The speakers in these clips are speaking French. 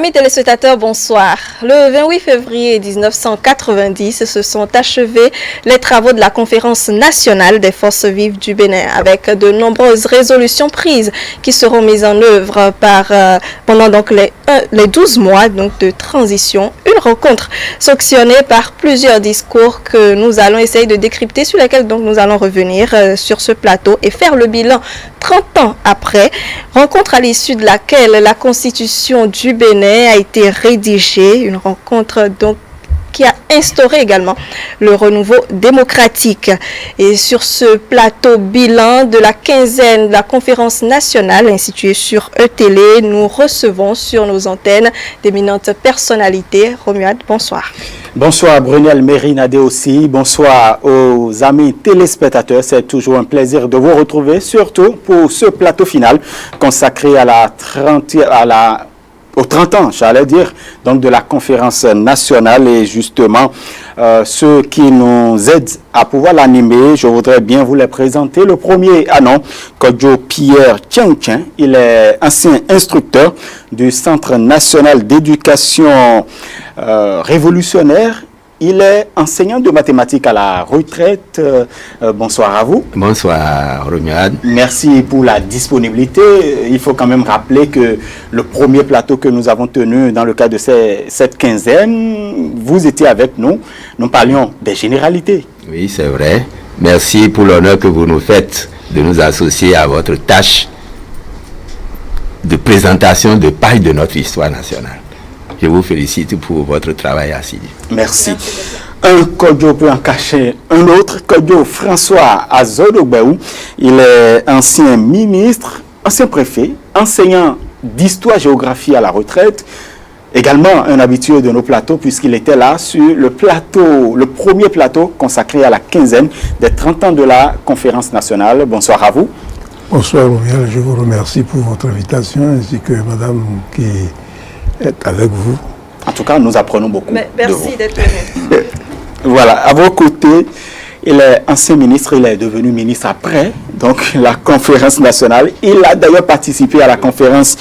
Amis téléspectateurs, bonsoir. Le 28 février 1990 se sont achevés les travaux de la conférence nationale des forces vives du Bénin avec de nombreuses résolutions prises qui seront mises en œuvre pendant donc les 12 mois donc, de transition. Une rencontre sanctionnée par plusieurs discours que nous allons essayer de décrypter, sur lesquels donc nous allons revenir sur ce plateau et faire le bilan 30 ans après. Rencontre à l'issue de laquelle la constitution du Bénin a été rédigée, une rencontre donc qui a instauré également le renouveau démocratique. Et sur ce plateau bilan de la quinzaine de la conférence nationale instituée sur ETélé, nous recevons sur nos antennes d'éminentes personnalités. Romuald, bonsoir. Bonsoir Brunel Mérinadé aussi, bonsoir aux amis téléspectateurs. C'est toujours un plaisir de vous retrouver, surtout pour ce plateau final consacré aux 30 ans, j'allais dire, donc de la conférence nationale. Et justement, ceux qui nous aident à pouvoir l'animer, je voudrais bien vous les présenter. Le premier, Kodjo Pierre Tcheng, il est ancien instructeur du Centre national d'éducation révolutionnaire. Il est enseignant de mathématiques à la retraite. Bonsoir à vous. Bonsoir, Romuald. Merci pour la disponibilité. Il faut quand même rappeler que le premier plateau que nous avons tenu dans le cadre de cette quinzaine, vous étiez avec nous. Nous parlions des généralités. Oui, c'est vrai. Merci pour l'honneur que vous nous faites de nous associer à votre tâche de présentation de pages de notre histoire nationale. Je vous félicite pour votre travail assidu. Merci. Un Kodjo peut en cacher un autre. Kodjo François Azodogbeou, il est ancien ministre, ancien préfet, enseignant d'histoire-géographie à la retraite, également un habitué de nos plateaux puisqu'il était là sur le premier plateau consacré à la quinzaine des 30 ans de la conférence nationale. Bonsoir à vous. Bonsoir Romuald, je vous remercie pour votre invitation ainsi que madame qui est avec vous. En tout cas, nous apprenons beaucoup. Merci d'être venu. Voilà, à vos côtés, il est ancien ministre, il est devenu ministre après, donc la conférence nationale. Il a d'ailleurs participé à la conférence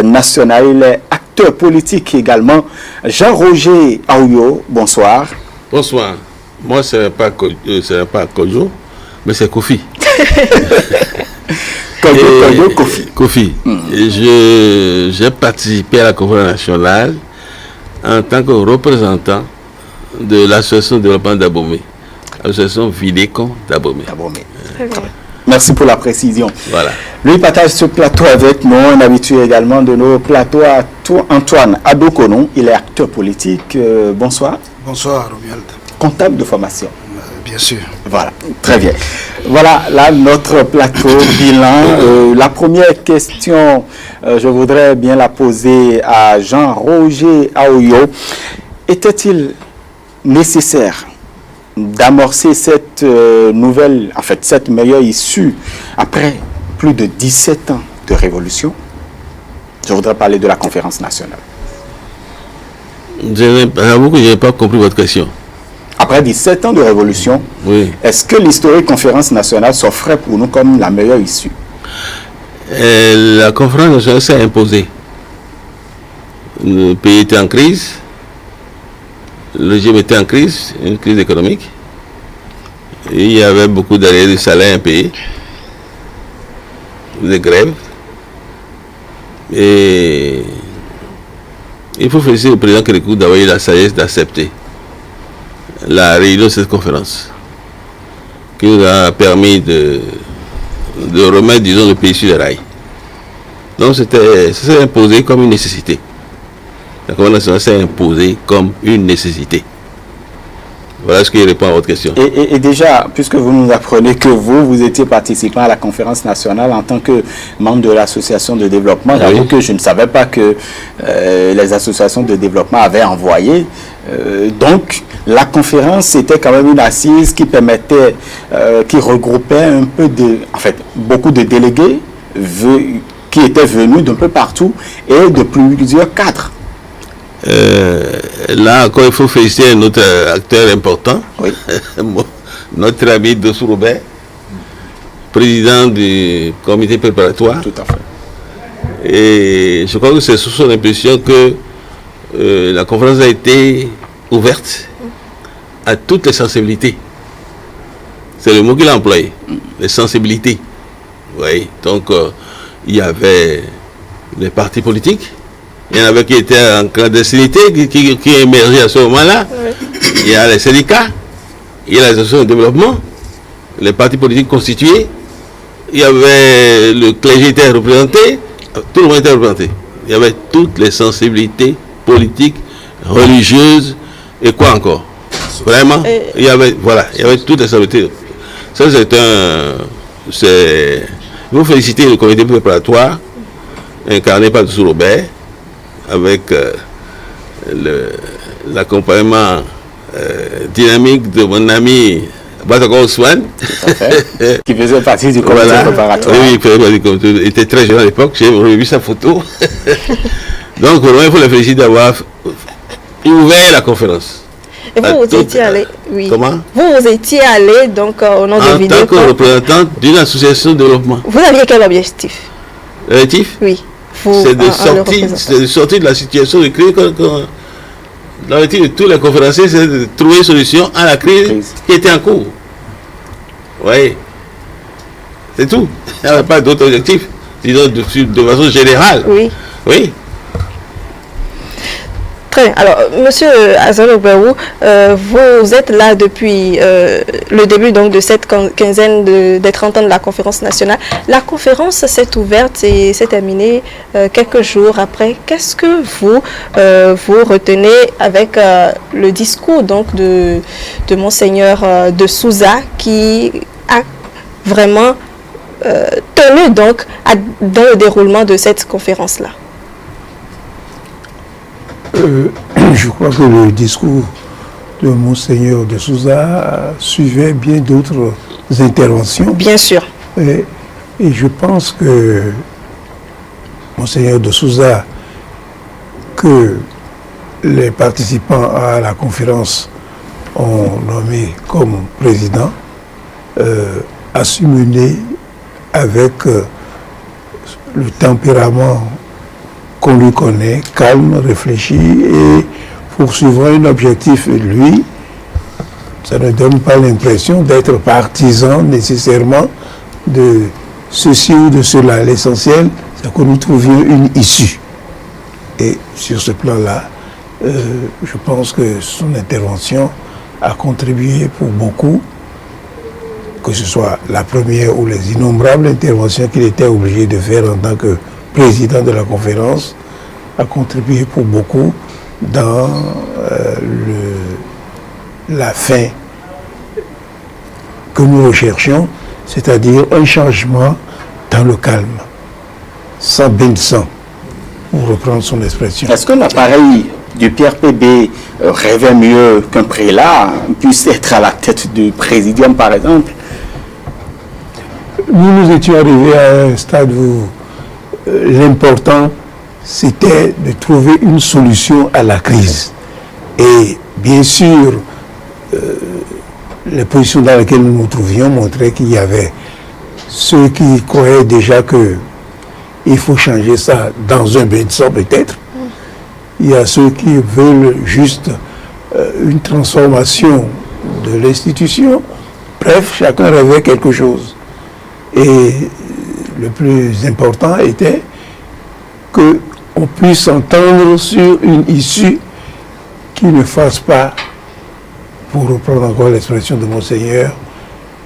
nationale. Il est acteur politique également. Jean-Roger Aouyo, bonsoir. Bonsoir. Moi, ce n'est pas Kodjo, mais c'est Kofi. Kofi. J'ai participé à la conférence nationale en tant que représentant de l'association de développement d'Abomey, l'association Vidécon d'Abomey. Merci pour la précision. Voilà. Lui partage ce plateau avec nous, un habitué également de nos plateaux, Antoine Adokonon. Il est acteur politique. Bonsoir. Bonsoir, Romuald. Comptable de formation. Bien sûr. Voilà, très bien. Voilà, là, notre plateau bilan. La première question, je voudrais bien la poser à Jean-Roger Aouyo. Était-il nécessaire d'amorcer cette cette meilleure issue après plus de 17 ans de révolution? Je voudrais parler de la conférence nationale. J'avoue que je n'ai pas compris votre question. Après 17 ans de révolution, oui. Est-ce que l'historique conférence nationale s'offrait pour nous comme la meilleure issue? La conférence nationale s'est imposée. Le pays était en crise. Le régime était en crise, une crise économique. Et il y avait beaucoup d'arrêts de salaire impayés, des grèves. Et il faut féliciter le président Kérékou d'avoir eu la sagesse d'accepter la réunion de cette conférence qui nous a permis de remettre, disons, le pays sur les rails. Donc ça s'est imposé comme une nécessité. La conférence nationale s'est imposée comme une nécessité. Voilà ce qui répond à votre question. Et déjà, puisque vous nous apprenez que vous étiez participant à la conférence nationale en tant que membre de l'association de développement, j'avoue que je ne savais pas que les associations de développement avaient envoyé. Donc, la conférence, c'était quand même une assise qui permettait, qui regroupait un peu beaucoup de délégués qui étaient venus d'un peu partout et de plusieurs cadres. Là encore, il faut féliciter un autre acteur important, oui. Notre ami Dossou Robert, président du comité préparatoire. Tout à fait. Et je crois que c'est sous son impression que la conférence a été ouverte à toutes les sensibilités. C'est le mot qu'il a employé, les sensibilités. Oui, donc il y avait les partis politiques, il y en avait qui étaient en clandestinité, qui émergeaient à ce moment-là. Oui. Il y a les syndicats, il y a les associations de développement, les partis politiques constitués, il y avait le clergé était représenté, tout le monde était représenté. Il y avait toutes les sensibilités politiques, religieuses, et quoi encore. Vraiment, il y avait toutes les sensibilités. Ça, il faut féliciter le comité préparatoire, incarné par Dessous Robert, avec l'accompagnement dynamique de mon ami Batako Ousmane. Qui faisait partie du comité préparatoire. Oui, il était très jeune à l'époque, j'ai revu sa photo. Donc, vraiment, il faut le féliciter d'avoir ouvert la conférence. Et vous étiez allé, oui. Comment? Vous étiez allé, donc, au nom de Vidéo. En tant que représentant d'une association de développement. Vous aviez quel objectif? L'objectif? Oui. C'est de sortir de la situation de crise. L'objectif de tous les conférenciers, c'est de trouver une solution à la crise qui était en cours. Oui. C'est tout. Il n'y avait pas d'autre objectif. Disons de façon générale. Oui. Oui. Très bien. Alors, Monsieur Azaloberou, vous êtes là depuis le début donc, de cette quinzaine des 30 ans de la conférence nationale. La conférence s'est ouverte et s'est terminée quelques jours après. Qu'est-ce que vous retenez avec le discours donc, de Monseigneur de Souza qui a vraiment tenu donc, dans le déroulement de cette conférence-là? Je crois que le discours de Monseigneur de Souza suivait bien d'autres interventions. Bien sûr. Et je pense que Monseigneur de Souza, que les participants à la conférence ont nommé comme président, a su mener avec le tempérament qu'on lui connaît, calme, réfléchi et poursuivant un objectif, lui, ça ne donne pas l'impression d'être partisan nécessairement de ceci ou de cela. L'essentiel, c'est que nous trouvions une issue. Et sur ce plan-là, je pense que son intervention a contribué pour beaucoup, que ce soit la première ou les innombrables interventions qu'il était obligé de faire en tant que président de la conférence, a contribué pour beaucoup dans la fin que nous recherchions, c'est-à-dire un changement dans le calme, sans bain de sang, pour reprendre son expression. Est-ce que l'appareil du Pierre PB rêvait mieux qu'un prélat puisse être à la tête du présidium, par exemple? Nous étions arrivés à un stade où l'important, c'était de trouver une solution à la crise. Et bien sûr, les positions dans lesquelles nous nous trouvions montraient qu'il y avait ceux qui croyaient déjà qu'il faut changer ça dans un bain de sang peut-être. Il y a ceux qui veulent juste une transformation de l'institution. Bref, chacun rêvait quelque chose. Et le plus important était qu'on puisse s'entendre sur une issue qui ne fasse pas, pour reprendre encore l'expression de Monseigneur,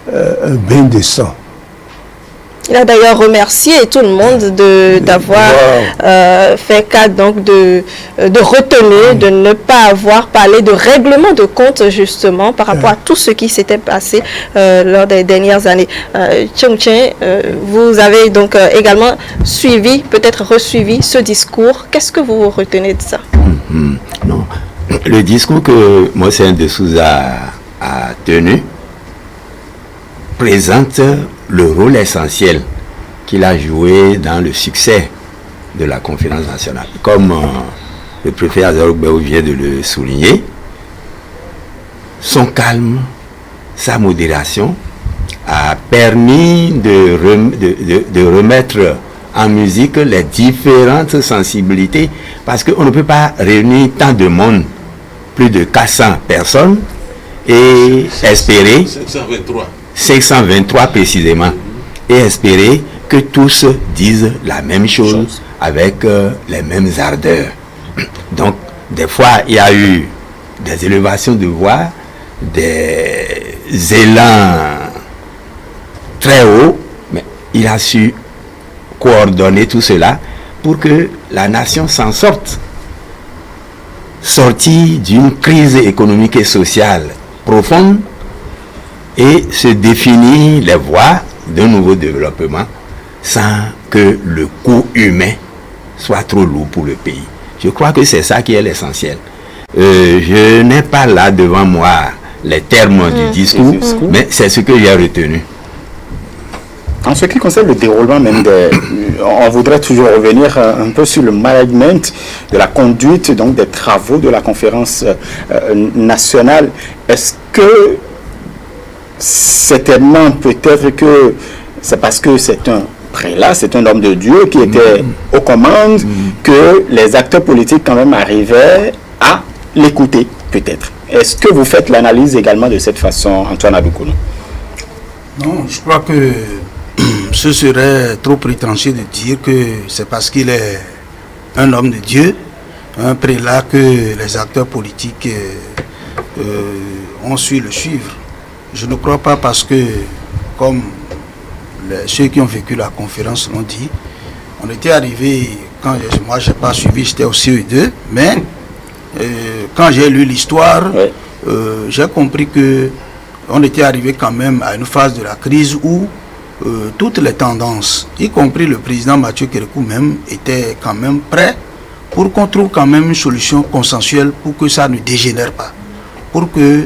un bain de sang. Il a d'ailleurs remercié tout le monde d'avoir fait cas donc de retenue, de ne pas avoir parlé de règlement de compte justement par rapport à tout ce qui s'était passé lors des dernières années. Tchongchen, vous avez donc également suivi, peut-être resuivi ce discours. Qu'est-ce que vous retenez de ça? Non. Le discours que Monseigneur de Souza a tenu présente le rôle essentiel qu'il a joué dans le succès de la conférence nationale. Comme le préfet Azaloberou vient de le souligner, son calme, sa modération a permis de remettre en musique les différentes sensibilités, parce qu'on ne peut pas réunir tant de monde, plus de 400 personnes, et espérer 523 précisément, et espérer que tous disent la même chose avec les mêmes ardeurs. Donc, des fois, il y a eu des élévations de voix, des élans très hauts, mais il a su coordonner tout cela pour que la nation s'en sorte. Sortir d'une crise économique et sociale profonde et se définir les voies d'un nouveau développement sans que le coût humain soit trop lourd pour le pays. Je crois que c'est ça qui est l'essentiel. Je n'ai pas là devant moi les termes du discours, mais c'est ce que j'ai retenu. En ce qui concerne le déroulement même on voudrait toujours revenir un peu sur le management de la conduite donc des travaux de la conférence nationale. Est-ce que certainement peut-être que c'est parce que c'est un prélat, c'est un homme de Dieu qui était aux commandes que les acteurs politiques quand même arrivaient à l'écouter peut-être. Est-ce que vous faites l'analyse également de cette façon, Antoine Adoukono? Non, je crois que ce serait trop prétentieux de dire que c'est parce qu'il est un homme de Dieu, un prélat, que les acteurs politiques ont su le suivre. Je ne crois pas, parce que, comme ceux qui ont vécu la conférence l'ont dit, on était arrivé, moi je n'ai pas suivi, j'étais au CE2, mais quand j'ai lu l'histoire, j'ai compris que on était arrivé quand même à une phase de la crise où toutes les tendances, y compris le président Mathieu Kérékou même, étaient quand même prêts pour qu'on trouve quand même une solution consensuelle pour que ça ne dégénère pas, pour que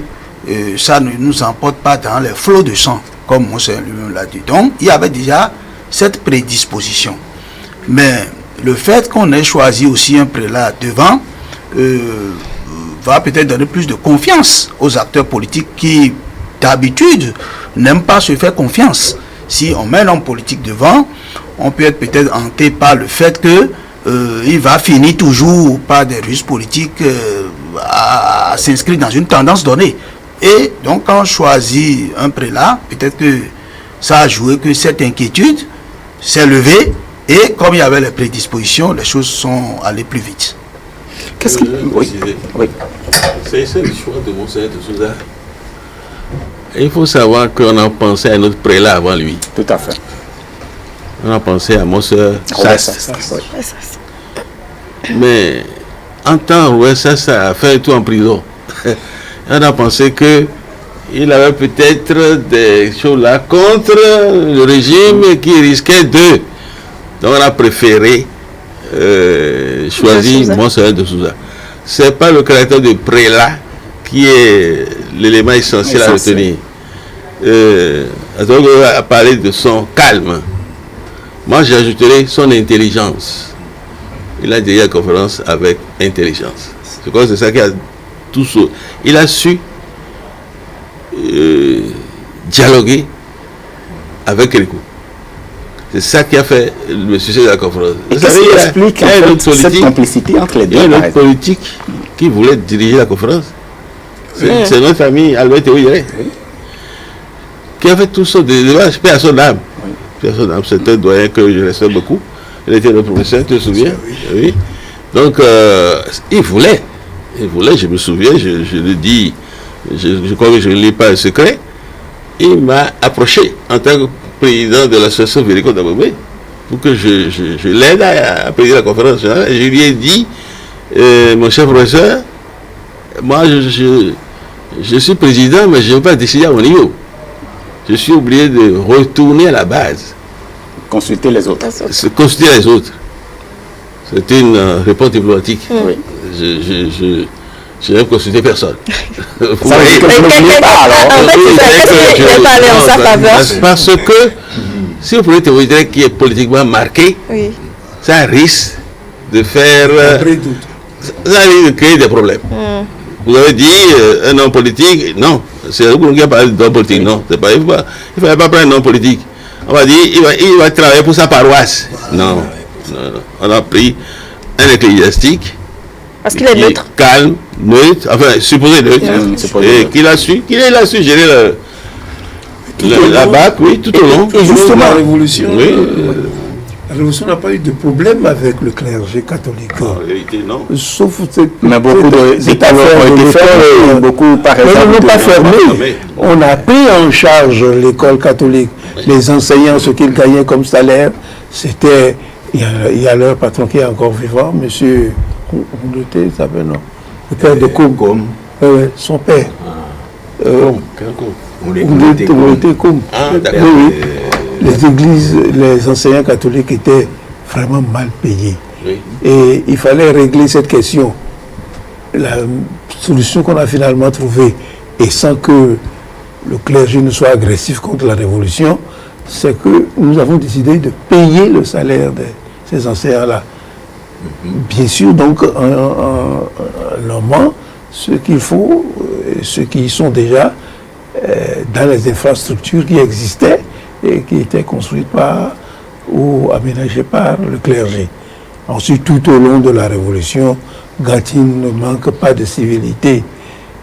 ça ne nous emporte pas dans les flots de sang, comme Monseigneur lui-même l'a dit. Donc, il y avait déjà cette prédisposition. Mais le fait qu'on ait choisi aussi un prélat devant va peut-être donner plus de confiance aux acteurs politiques qui, d'habitude, n'aiment pas se faire confiance. Si on met un homme politique devant, on peut être peut-être hanté par le fait que il va finir toujours par des ruses politiques à s'inscrire dans une tendance donnée. Et donc quand on choisit un prélat, peut-être que ça a joué que cette inquiétude s'est levée, et comme il y avait les prédispositions, les choses sont allées plus vite. Qu'est-ce qui... Oui. C'est le choix de Monseigneur de Souza. Il faut savoir qu'on a pensé à notre prélat avant lui. Tout à fait. On a pensé à Monseigneur Sass. Mais en temps où Sass a fait tout en prison, on a pensé qu'il avait peut-être des choses là contre le régime qui risquait de. Donc on a préféré choisir Monseigneur de Souza. Ce n'est pas le caractère de prélat qui est l'élément essentiel à retenir. On a parlé de son calme. Moi, j'ajouterai son intelligence. Il a dirigé la conférence avec intelligence. Je crois que c'est ça qui a tout sauvé. Il a su dialoguer avec Kérékou. C'est ça qui a fait le succès de la conférence. Et qu'est-ce qui explique en fait cette complicité entre les deux? Il y a une autre politique qui voulait diriger la conférence. C'est notre famille, Albert Théoïré, qui a fait tout ça, paix à son âme. C'est un doyen que je respecte beaucoup. Il était le professeur, tu te souviens? Oui. Donc, il voulait, je me souviens, je le dis, je crois que je ne lis pas un secret. Il m'a approché en tant que président de l'association Vérico d'Abomey pour que je l'aide à présider la conférence nationale. Et je lui ai dit, mon cher professeur, moi je suis président, mais je ne veux pas décider à mon niveau. Je suis obligé de retourner à la base. Consulter les autres. Consulter les autres. C'est une réponse diplomatique. Oui. Je n'ai consulté personne. Ça veut dire que vous ne voulez pas alors. Qu'est-ce qui n'est pas allé en sa faveur? Parce que si vous prenez Théoïdré qui est politiquement marqué, ça risque de faire... ça risque de créer des problèmes. Vous avez dit un homme politique, non. C'est vous qui avez parlé d'un politique, non. Il ne fallait pas prendre un homme politique. on va dire il va travailler pour sa paroisse. Non. On a pris un ecclésiastique. Parce qu'il est neutre. Calme, neutre, enfin supposé neutre. Et qu'il a su gérer la BAC, oui, tout au long. Et justement, la Révolution, oui. La Révolution n'a pas eu de problème avec le clergé catholique. En réalité, non. Sauf mais beaucoup d'États ont été fermés, beaucoup par exemple. Non, pas fermés. On a pris en charge l'école catholique. Les enseignants, ce qu'ils gagnaient comme salaire, c'était, il y a leur patron qui est encore vivant, monsieur, il s'appelle, non, le père de Koum. Son père. Les églises, les enseignants catholiques étaient vraiment mal payés. Oui. Et il fallait régler cette question. La solution qu'on a finalement trouvée, et sans que le clergé ne soit agressif contre la Révolution, c'est que nous avons décidé de payer le salaire de ces enseignants-là. Bien sûr, donc, en nommant ceux qu'il faut, ceux qui sont déjà dans les infrastructures qui existaient et qui étaient construites par ou aménagées par le clergé. Ensuite, tout au long de la Révolution, Gatine ne manque pas de civilité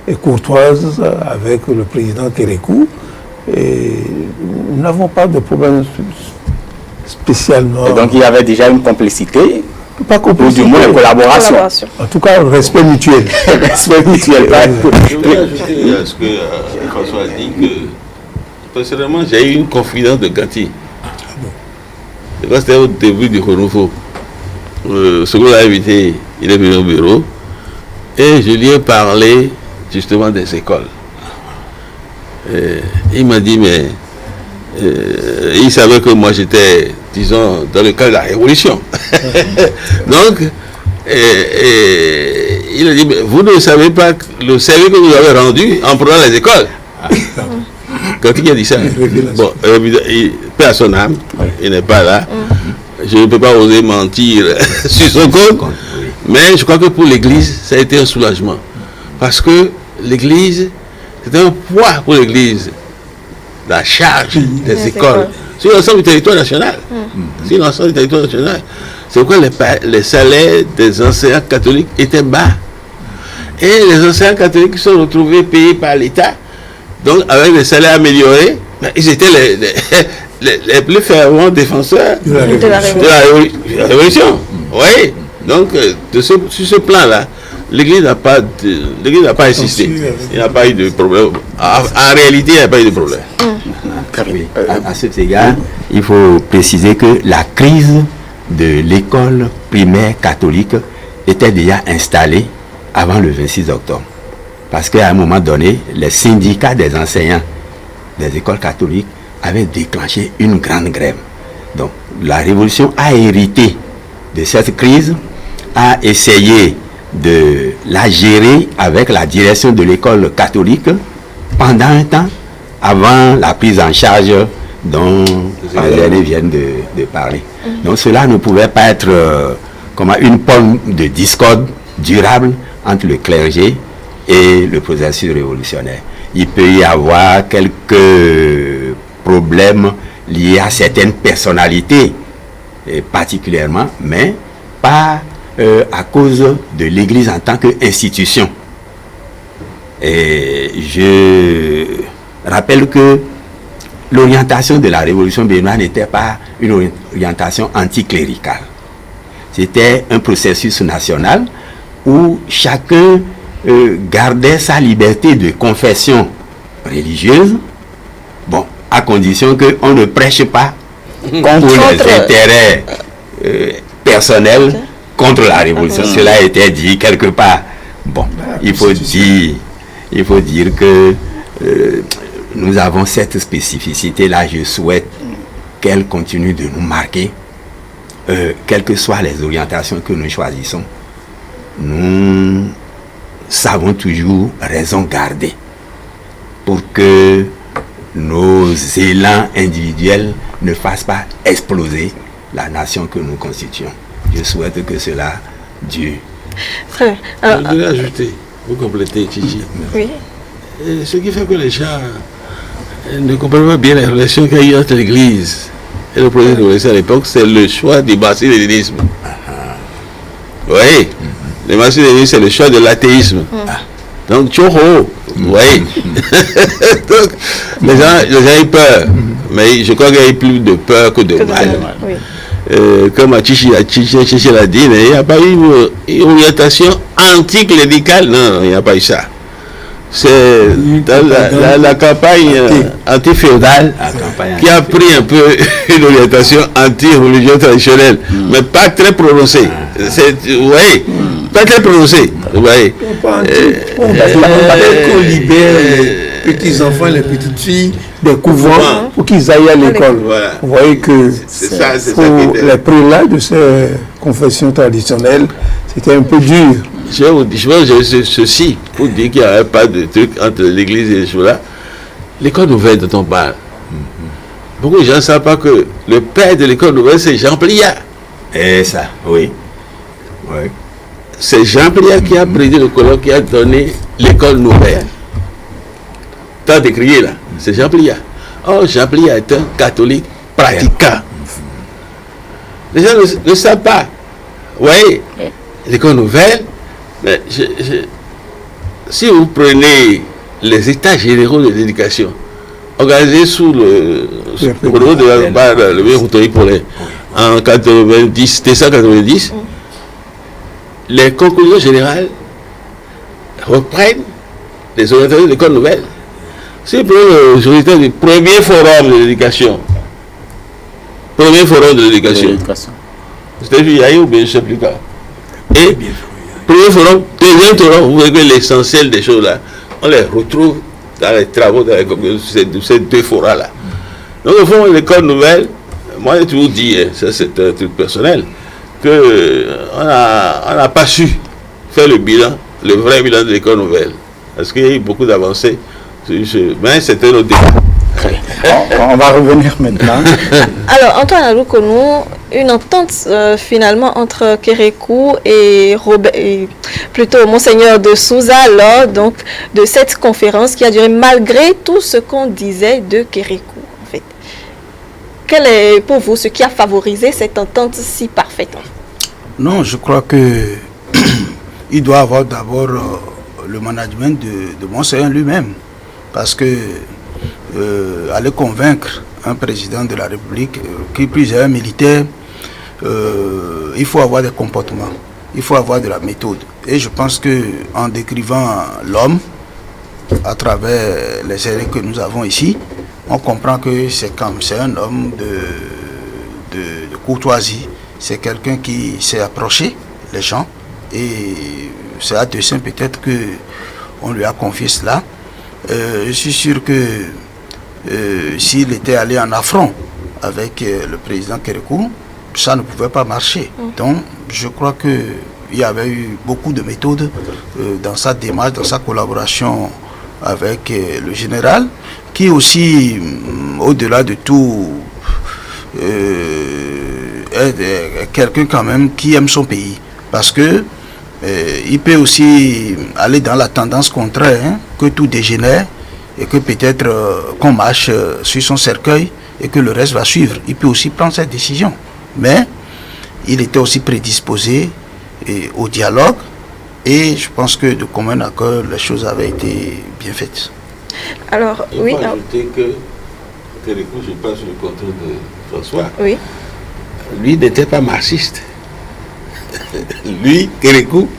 et courtoise avec le président Kérékou. Et nous n'avons pas de problème spécialement. Et donc il y avait déjà une complicité, pas complicité, ou du moins une collaboration. En tout cas, respect mutuel. Respect mutuel. Je voudrais ajouter à ce que François a dit que personnellement j'ai eu une confidence de Gati. C'était au début du renouveau. Ce qu'on l'a invité, il est venu au bureau et je lui ai parlé justement des écoles. Il m'a dit, mais il savait que moi j'étais, disons, dans le cadre de la Révolution. Donc, il a dit, mais vous ne savez pas le service que vous avez rendu en prenant les écoles. Quand il a dit ça, bon, paix à son âme, il n'est pas là. Je ne peux pas oser mentir sur son compte, mais je crois que pour l'Église, ça a été un soulagement. Parce que l'Église, c'était un poids pour l'Église, la charge des écoles sur l'ensemble du territoire national. Sur l'ensemble du territoire national. C'est pourquoi les salaires des enseignants catholiques étaient bas. Et les enseignants catholiques se sont retrouvés payés par l'État, donc avec des salaires améliorés, ils étaient les plus fervents défenseurs de la Révolution. Oui. Donc, sur ce plan-là, l'Église n'a pas insisté. Il n'y a pas eu de problème. En réalité, il n'y a pas eu de problème. À cet égard, il faut préciser que la crise de l'école primaire catholique était déjà installée avant le 26 octobre. Parce qu'à un moment donné, les syndicats des enseignants des écoles catholiques avaient déclenché une grande grève. Donc, la Révolution a hérité de cette crise, a essayé de la gérer avec la direction de l'école catholique pendant un temps, avant la prise en charge dont les derniers viennent de parler. Donc cela ne pouvait pas être comme une pomme de discorde durable entre le clergé et le processus révolutionnaire. Il peut y avoir quelques problèmes liés à certaines personnalités particulièrement, mais pas à cause de l'Église en tant qu'institution. Et je rappelle que l'orientation de la Révolution béninoise n'était pas une orientation anticléricale. C'était un processus national où chacun gardait sa liberté de confession religieuse, bon, à condition qu'on ne prêche pas contre les intérêts personnels contre la Révolution. Cela a été dit quelque part. Bon, il faut dire que nous avons cette spécificité-là. Je souhaite qu'elle continue de nous marquer, quelles que soient les orientations que nous choisissons. Nous savons toujours raison garder pour que nos élans individuels ne fassent pas exploser la nation que nous constituons. Je souhaite que cela dure. Très bien. Je voudrais ajouter, vous complétez, Chichi. Oui. Ce qui fait que les gens ne comprennent pas bien les relations qu'il y a eu entre l'Église Et le projet de à l'époque, c'est le choix du marxisme-léninisme. Oui, le marxisme-léninisme, c'est le choix de l'athéisme. Donc, Tchoro, vous voyez. Donc, les gens ont eu peur. Mais je crois qu'il y a eu plus de peur que de mal. Oui. Comme Chichi l'a dit, il n'y a pas eu une orientation anticléricale. Non, il n'y a pas eu ça. C'est la campagne anti-féodale qui a pris un peu une orientation anti-religion traditionnelle, mais pas très prononcée. Vous voyez, pas très prononcée. Vous voyez. Qu'on libère les petits-enfants, les petites filles des couvents pour qu'ils aillent à l'école. Voilà. Vous voyez que pour les prélats de ces confessions traditionnelles, c'était un peu dur. Je vais vous dire ceci pour dire qu'il n'y avait pas de truc entre l'église et les choses là. L'école nouvelle dont on parle. Beaucoup de gens ne savent pas que le père de l'école nouvelle, c'est Jean Pliat. Et ça, oui. Oui. C'est Jean Pliat qui a présidé le colloque, qui a donné l'école nouvelle. Tant décrié là, c'est Jean Pliat. Oh, Jean Pliat est un catholique pratiquant. Les gens ne savent pas. Vous voyez, l'école nouvelle, mais si vous prenez les états généraux de l'éducation, organisés sous le gouvernement de le vieux Routoyi Paulin en 1990, les conclusions générales reprennent les orientations de l'école nouvelle. Si vous prenez les orientations du premier forum de l'éducation, c'était Juillet ou bien je ne sais plus quoi. Et premier forum, deuxième forum, vous voyez que l'essentiel des choses là, on les retrouve dans les travaux de ces deux forats-là. Donc, au fond, l'école nouvelle, moi, j'ai toujours dit, ça c'est un truc personnel, qu'on n'a pas su faire le bilan, le vrai bilan de l'école nouvelle. Parce qu'il y a eu beaucoup d'avancées. Mais c'était un autre débat. On va revenir maintenant. Alors, Antoine Aloukonou, une entente finalement entre Kérékou et plutôt Monseigneur de Souza lors donc, de cette conférence qui a duré malgré tout ce qu'on disait de Kérékou. En fait. Quel est pour vous ce qui a favorisé cette entente si parfaite? Non, je crois que il doit avoir d'abord le management de Monseigneur lui-même. Parce que aller convaincre un président de la République qui plus est un militaire, il faut avoir des comportements, il faut avoir de la méthode. Et je pense que en décrivant l'homme à travers les séries que nous avons ici, on comprend que c'est un homme de courtoisie, c'est quelqu'un qui sait approcher les gens et c'est à dessein peut-être que on lui a confié cela. Je suis sûr que s'il était allé en affront avec le président Kérékou, ça ne pouvait pas marcher. Donc, je crois qu'il y avait eu beaucoup de méthodes dans sa démarche, dans sa collaboration avec le général, qui aussi, au-delà de tout, est quelqu'un quand même qui aime son pays. Parce que il peut aussi aller dans la tendance contraire, que tout dégénère et que peut-être qu'on marche sur son cercueil et que le reste va suivre. Il peut aussi prendre cette décision. Mais il était aussi prédisposé au dialogue et je pense que de commun accord, les choses avaient été bien faites. Alors, Il oui. faut ajouter que Kérékou, je passe sur le contrôle de François, Oui. lui n'était pas marxiste. Lui, Kérékou,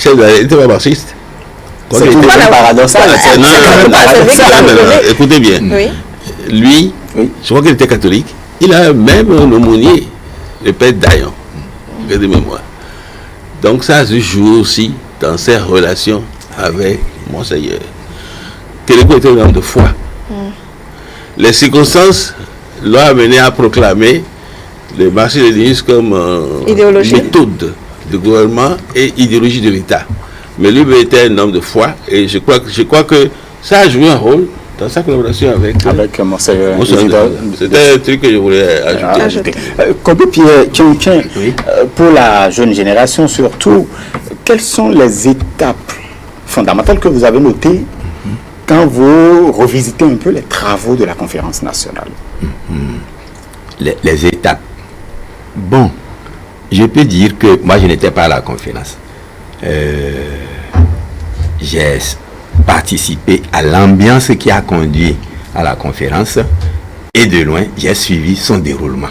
il n'était pas marxiste. C'est tout paradoxal. Écoutez bien. Oui. Lui, je crois qu'il était catholique. Il a même un aumônier, le père Dayan, de mémoire. Donc ça se joue aussi dans ses relations avec Monseigneur. Kérékou était un homme de foi. Les circonstances l'ont amené à proclamer le marxisme comme méthode de gouvernement et idéologie de l'État. Mais lui était un homme de foi et je crois que ça a joué un rôle dans sa collaboration avec Monseigneur. C'était un truc que je voulais ajouter. Kobe Pierre, pour la jeune génération surtout, quelles sont les étapes fondamentales que vous avez notées quand vous revisitez un peu les travaux de la conférence nationale? les étapes. Bon, je peux dire que moi je n'étais pas à la conférence. J'ai participé à l'ambiance qui a conduit à la conférence et de loin j'ai suivi son déroulement.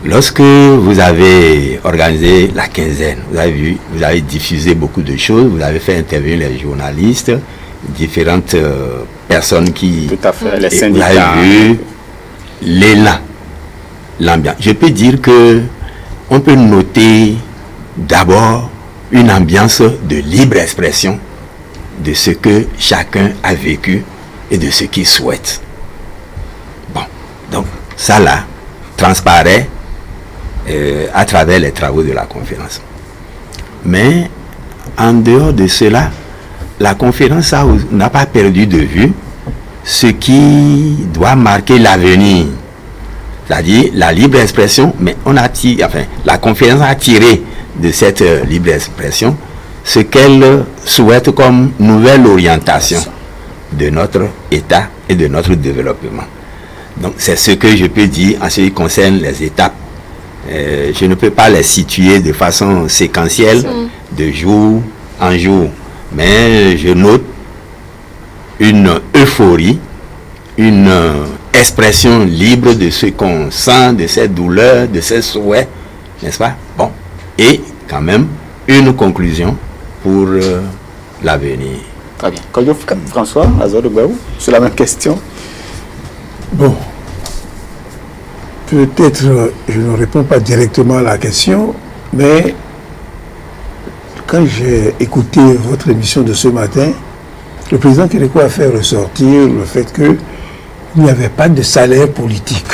Lorsque vous avez organisé la quinzaine, vous avez vu, vous avez diffusé beaucoup de choses, vous avez fait intervenir les journalistes, différentes personnes qui... Tout à fait, les syndicats. Vous avez vu l'élan, l'ambiance. Je peux dire que on peut noter d'abord une ambiance de libre expression de ce que chacun a vécu et de ce qu'il souhaite. Bon, donc ça là transparaît à travers les travaux de la conférence. Mais en dehors de cela, la conférence n'a pas perdu de vue ce qui doit marquer l'avenir, c'est-à-dire la libre expression, mais la conférence a tiré de cette libre expression ce qu'elle souhaite comme nouvelle orientation de notre État et de notre développement. Donc c'est ce que je peux dire en ce qui concerne les étapes. Je ne peux pas les situer de façon séquentielle, de jour en jour, mais je note une euphorie, une expression libre de ce qu'on sent, de ses douleurs, de ses souhaits, n'est-ce pas? Bon, et quand même une conclusion pour l'avenir. Très bien. François Azor-Dogbaou, sur la même question. Bon, peut-être je ne réponds pas directement à la question, mais quand j'ai écouté votre émission de ce matin, le président Kérékou a fait ressortir le fait qu'il n'y avait pas de salaire politique.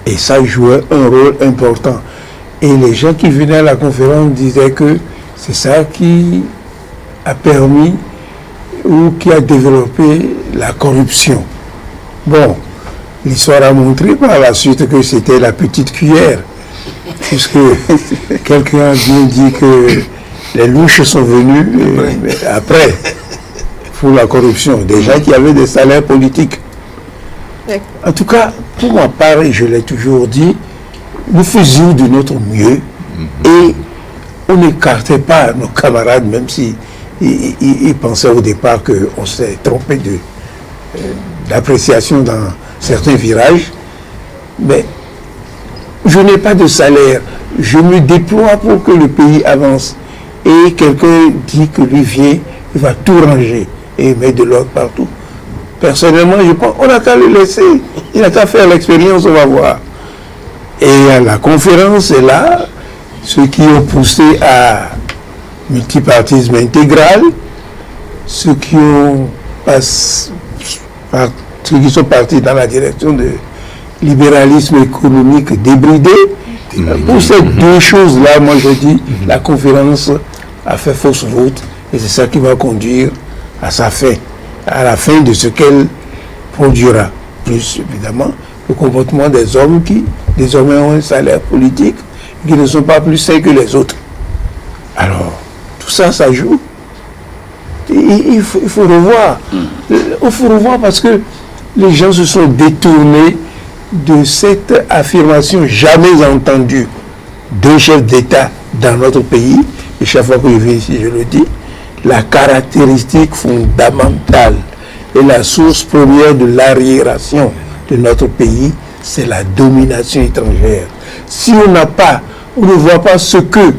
Et ça jouait un rôle important. Et les gens qui venaient à la conférence disaient que c'est ça qui a permis ou qui a développé la corruption. Bon, l'histoire a montré par la suite que c'était la petite cuillère, puisque quelqu'un a bien dit que les louches sont venues après pour la corruption, des gens qui avaient des salaires politiques. En tout cas, pour ma part, et je l'ai toujours dit, nous faisions de notre mieux et on n'écartait pas nos camarades, même si ils pensaient au départ qu'on s'est trompé d'appréciation dans certains virages. Mais je n'ai pas de salaire, je me déploie pour que le pays avance. Et quelqu'un dit que lui vient, il va tout ranger et mettre de l'ordre partout. Personnellement, je pense qu'on n'a qu'à le laisser, il n'a qu'à faire l'expérience, on va voir. Et à la conférence, c'est là, ceux qui ont poussé à multipartisme intégral, ceux qui sont partis dans la direction de libéralisme économique débridé. Pour ces deux choses-là, moi je dis, la conférence a fait fausse route et c'est ça qui va conduire à sa fin, à la fin de ce qu'elle produira. Plus évidemment, le comportement des hommes qui désormais ont un salaire politique, qui ne sont pas plus sains que les autres. Alors, tout ça, ça joue. Il faut revoir. Il faut revoir parce que les gens se sont détournés de cette affirmation jamais entendue d'un chef d'État dans notre pays. Et chaque fois que je viens ici, je le dis, la caractéristique fondamentale et la source première de l'arriération de notre pays, c'est la domination étrangère. Si on ne voit pas ce qui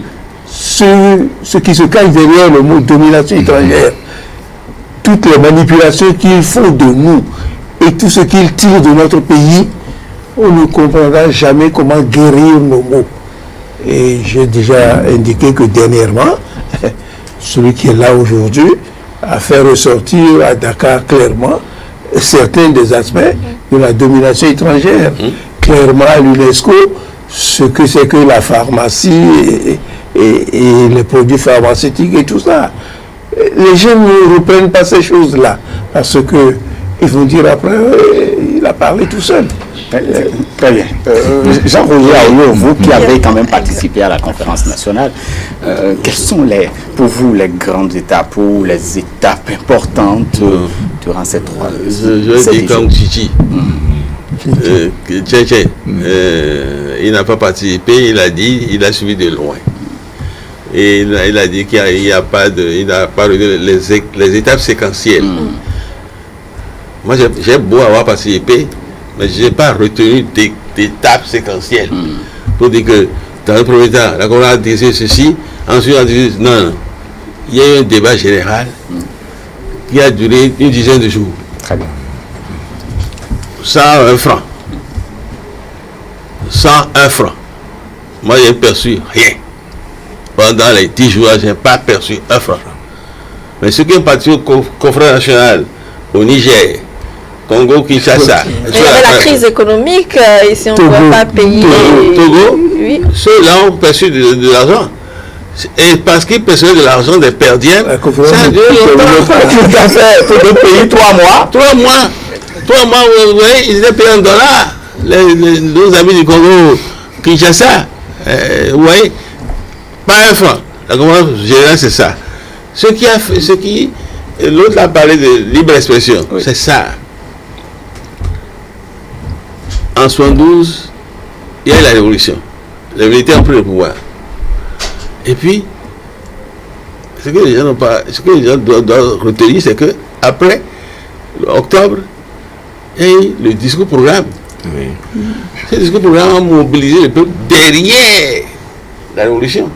se cache derrière le mot domination étrangère, toutes les manipulations qu'ils font de nous et tout ce qu'ils tirent de notre pays, on ne comprendra jamais comment guérir nos maux. Et j'ai déjà indiqué que dernièrement, celui qui est là aujourd'hui a fait ressortir à Dakar clairement certains des aspects de la domination étrangère. Clairement à l'UNESCO, ce que c'est que la pharmacie et les produits pharmaceutiques et tout ça. Les gens ne reprennent pas ces choses-là parce que ils vont dire après, il a parlé tout seul. Très bien. Jean-Roger Aoulou, vous qui avez quand même participé à la conférence nationale, quelles sont pour vous les grandes étapes ou les étapes importantes durant ces 3 Je vais dire comme Chichi. il n'a pas participé, il a dit, il a suivi de loin. Et il a dit qu'il n'a pas retenu les étapes séquentielles. Moi, j'ai beau avoir participé, mais je n'ai pas retenu d'étapes séquentielles. Pour dire que, dans le premier temps, la Cour a dit ceci, ensuite on a dit non. Il y a eu un débat général qui a duré une dizaine de jours. Très bien. 101 francs. 101 francs. Moi, j'ai perçu rien. Pendant les 10 jours, je n'ai pas perçu un franc. Mais ce qui est parti au conférence nationale au Niger, Congo, Kinshasa. Il y avait la crise économique, ici on ne pouvait pas payer. Togo, oui. Ceux-là ont perçu de l'argent. Et parce qu'ils percevaient de l'argent des perdiens, ça a duré longtemps. Pour deux pays, 3 mois. 3 mois. 3 mois, vous voyez, ils étaient payés en dollars. Nos amis du Congo, Kinshasa, vous voyez, pas un franc. La conférence générale, c'est ça. L'autre a parlé de libre expression, oui. C'est ça. En 72, il y a eu la révolution. Les militaires ont pris le pouvoir. Et puis, ce que les gens doivent retenir, c'est que après octobre, il y a eu le discours programme. Oui. Ce discours programme a mobilisé le peuple derrière la révolution.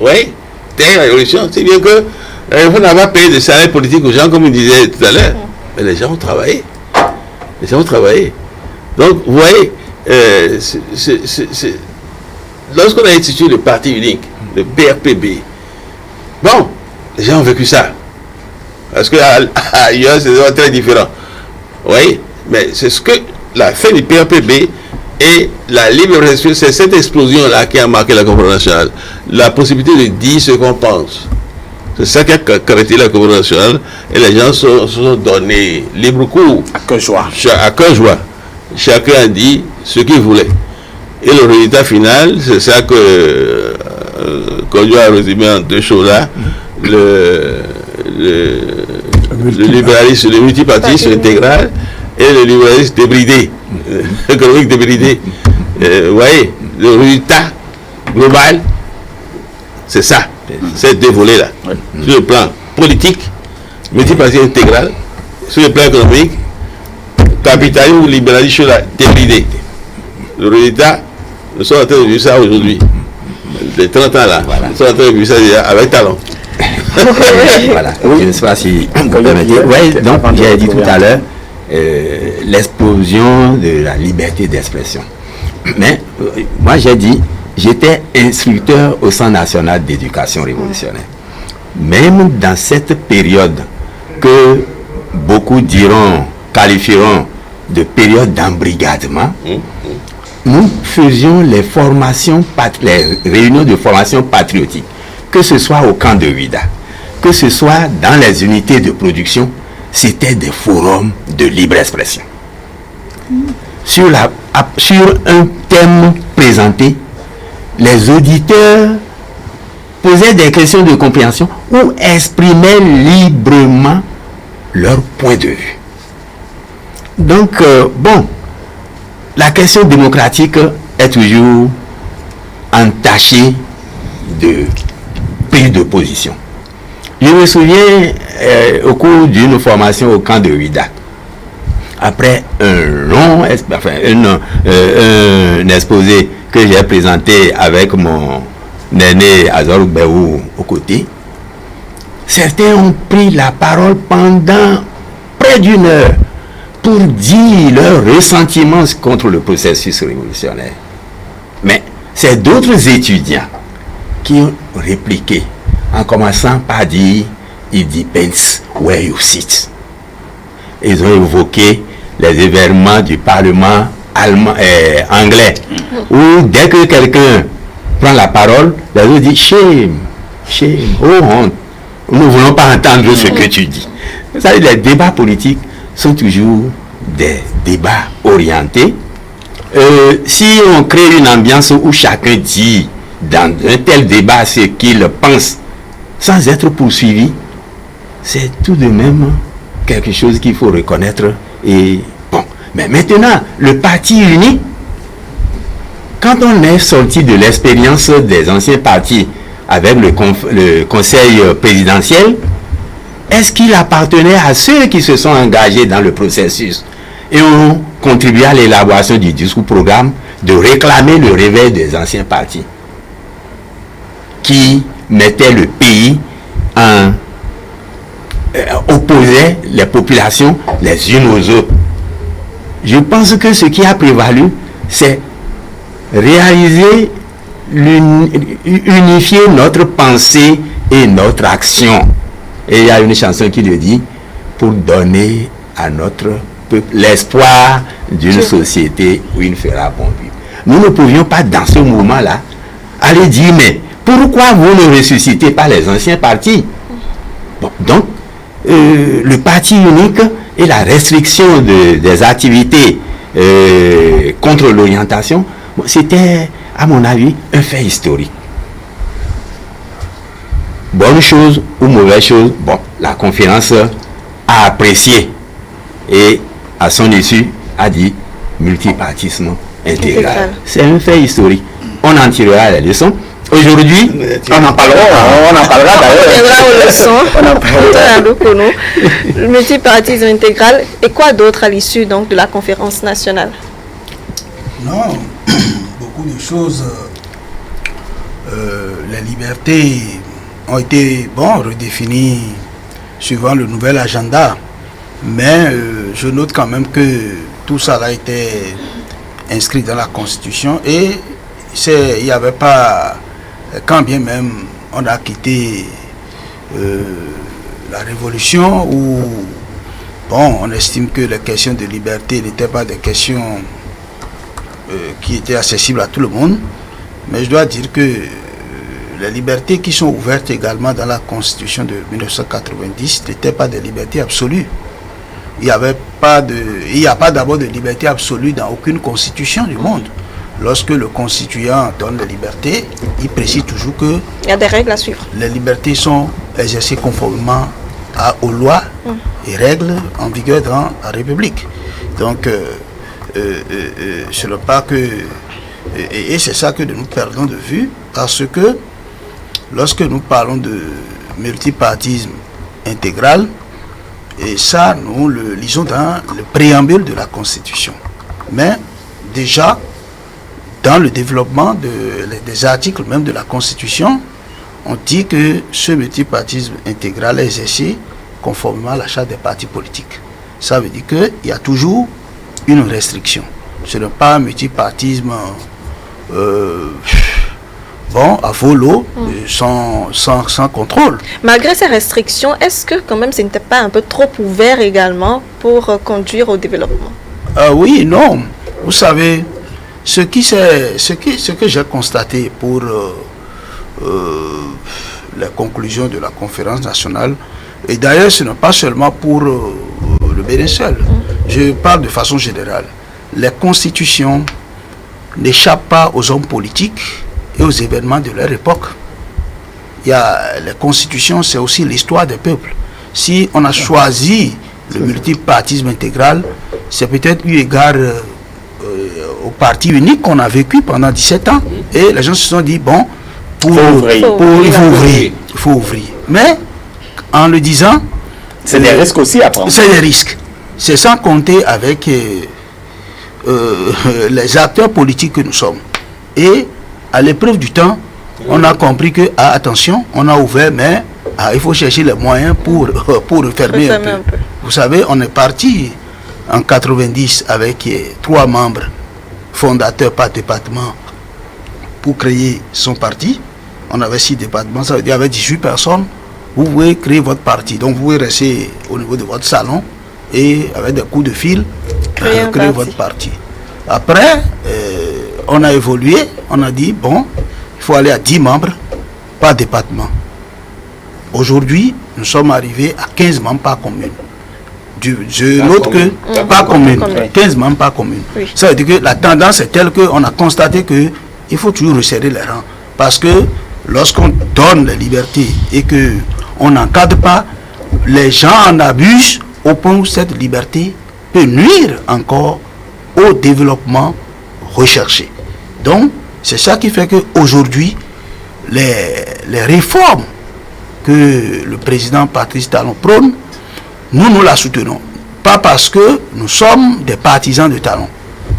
Oui, derrière la révolution. C'est bien que la révolution n'a pas payé de salaire politique aux gens, comme il disait tout à l'heure. Mais les gens ont travaillé. Les gens ont travaillé. Donc, vous voyez, lorsqu'on a institué le parti unique, le PRPB, bon, les gens ont vécu ça. Parce qu'ailleurs, c'est très différent. Oui, mais c'est ce que la fin du PRPB et la libre expression, c'est cette explosion-là qui a marqué la conférence nationale. La possibilité de dire ce qu'on pense. C'est ça qui a caractérisé la conférence nationale. Et les gens se sont donnés libre cours. À cœur joie. À cœur joie. Chacun a dit ce qu'il voulait. Et le résultat final, c'est ça que qu'on a résumé en 2 choses-là. Le libéralisme, le multipartisme intégral et le libéralisme débridé, économique débridé. Vous voyez, le résultat global, c'est ça, ces 2 volets-là. Sur le plan politique, multipartisme intégral, sur le plan économique, capitalisme ou libéralisme débridé. Le résultat, nous sommes en train de vivre ça aujourd'hui. Les 30 ans là, voilà. Nous sommes en train de vivre ça avec talent. Voilà. Je ne sais pas si vous permettez. Oui, donc j'ai dit tout à l'heure l'explosion de la liberté d'expression. Mais moi j'ai dit, j'étais instructeur au Centre national d'éducation révolutionnaire. Même dans cette période que beaucoup qualifieront de période d'embrigadement, nous faisions les réunions de formation patriotique, que ce soit au camp de Ouida, que ce soit dans les unités de production, c'était des forums de libre expression. Sur un thème présenté, les auditeurs posaient des questions de compréhension ou exprimaient librement leur point de vue. Donc, la question démocratique est toujours entachée de prise de position. Je me souviens au cours d'une formation au camp de Ouida, après un exposé que j'ai présenté avec mon aîné Azor Béou aux côtés, certains ont pris la parole pendant près d'1 heure pour dire leur ressentiment contre le processus révolutionnaire. Mais c'est d'autres étudiants qui ont répliqué en commençant par dire "It depends where you sit". Ils ont évoqué les événements du Parlement anglais, où dès que quelqu'un prend la parole, les autres disent "Shame, shame, oh honte, nous ne voulons pas entendre ce que tu dis". Ça, les débats politiques sont toujours des débats orientés. Si on crée une ambiance où chacun dit dans un tel débat ce qu'il pense sans être poursuivi, c'est tout de même quelque chose qu'il faut reconnaître. Et bon, Mais maintenant, le parti unique, quand on est sorti de l'expérience des anciens partis avec le conseil présidentiel, est-ce qu'il appartenait à ceux qui se sont engagés dans le processus et ont contribué à l'élaboration du discours-programme de réclamer le réveil des anciens partis qui mettaient le pays en opposaient les populations les unes aux autres? Je pense que ce qui a prévalu, c'est réaliser, unifier notre pensée et notre action. Et il y a une chanson qui le dit, pour donner à notre peuple l'espoir d'une société où il fera bon vivre. Nous ne pouvions pas, dans ce moment-là, aller dire, mais pourquoi vous ne ressuscitez pas les anciens partis? Bon, donc, le parti unique et la restriction des activités contre l'orientation, bon, c'était, à mon avis, un fait historique. Bonne chose ou mauvaise chose, bon, la conférence a apprécié et à son issue a dit multipartisme intégral. C'est un fait historique. On en tirera les leçons. Aujourd'hui, on en parlera d'ailleurs. Le multipartisme intégral. Et quoi d'autre à l'issue donc de la conférence nationale? Non, beaucoup de choses. Les libertés ont été redéfinies suivant le nouvel agenda. Mais je note quand même que tout ça a été inscrit dans la Constitution et il n'y avait pas, quand bien même on a quitté la Révolution où on estime que les questions de liberté n'étaient pas des questions qui étaient accessibles à tout le monde. Mais je dois dire que les libertés qui sont ouvertes également dans la Constitution de 1990 n'étaient pas des libertés absolues. Il n'y a pas d'abord de liberté absolue dans aucune constitution du monde. Lorsque le constituant donne les libertés, il précise toujours que il y a des règles à suivre. Les libertés sont exercées conformément aux lois et règles en vigueur dans la République. Donc, ce n'est pas que... Et c'est ça que nous perdons de vue, parce que lorsque nous parlons de multipartisme intégral, et ça, nous le lisons dans le préambule de la Constitution. Mais déjà, dans le développement des articles même de la Constitution, on dit que ce multipartisme intégral est exercé conformément à la charte des partis politiques. Ça veut dire qu'il y a toujours une restriction. Ce n'est pas un multipartisme à volo, sans contrôle. Malgré ces restrictions, est-ce que quand même ce n'était pas un peu trop ouvert également pour conduire au développement? Oui, non. Vous savez, ce que j'ai constaté pour les conclusions de la conférence nationale, et d'ailleurs ce n'est pas seulement pour le Bénin seul, je parle de façon générale. Les constitutions n'échappent pas aux hommes politiques et aux événements de leur époque. Les constitutions, c'est aussi l'histoire des peuples. Si on a choisi le multipartisme intégral, c'est peut-être eu égard au parti unique qu'on a vécu pendant 17 ans. Et les gens se sont dit, bon, il faut ouvrir. Mais, en le disant... C'est des risques aussi à prendre. C'est des risques. C'est sans compter avec les acteurs politiques que nous sommes. Et, à l'épreuve du temps, on a compris que, attention, on a ouvert, mais il faut chercher les moyens pour refermer un peu. Vous savez, on est parti en 90 avec 3 membres fondateurs par département pour créer son parti. On avait 6 départements, ça veut dire qu'il y avait 18 personnes. Vous pouvez créer votre parti. Donc vous pouvez rester au niveau de votre salon et avec des coups de fil, créer votre parti. Après, on a évolué, on a dit, bon, il faut aller à 10 membres par département. Aujourd'hui, nous sommes arrivés à 15 membres par commune. Je note que par commune, 15 membres par commune. Oui. Ça veut dire que la tendance est telle qu'on a constaté qu'il faut toujours resserrer les rangs. Parce que lorsqu'on donne les libertés et qu'on n'encadre pas, les gens en abusent au point où cette liberté peut nuire encore au développement recherché. Donc, c'est ça qui fait qu'aujourd'hui, les réformes que le président Patrice Talon prône, nous la soutenons. Pas parce que nous sommes des partisans de Talon,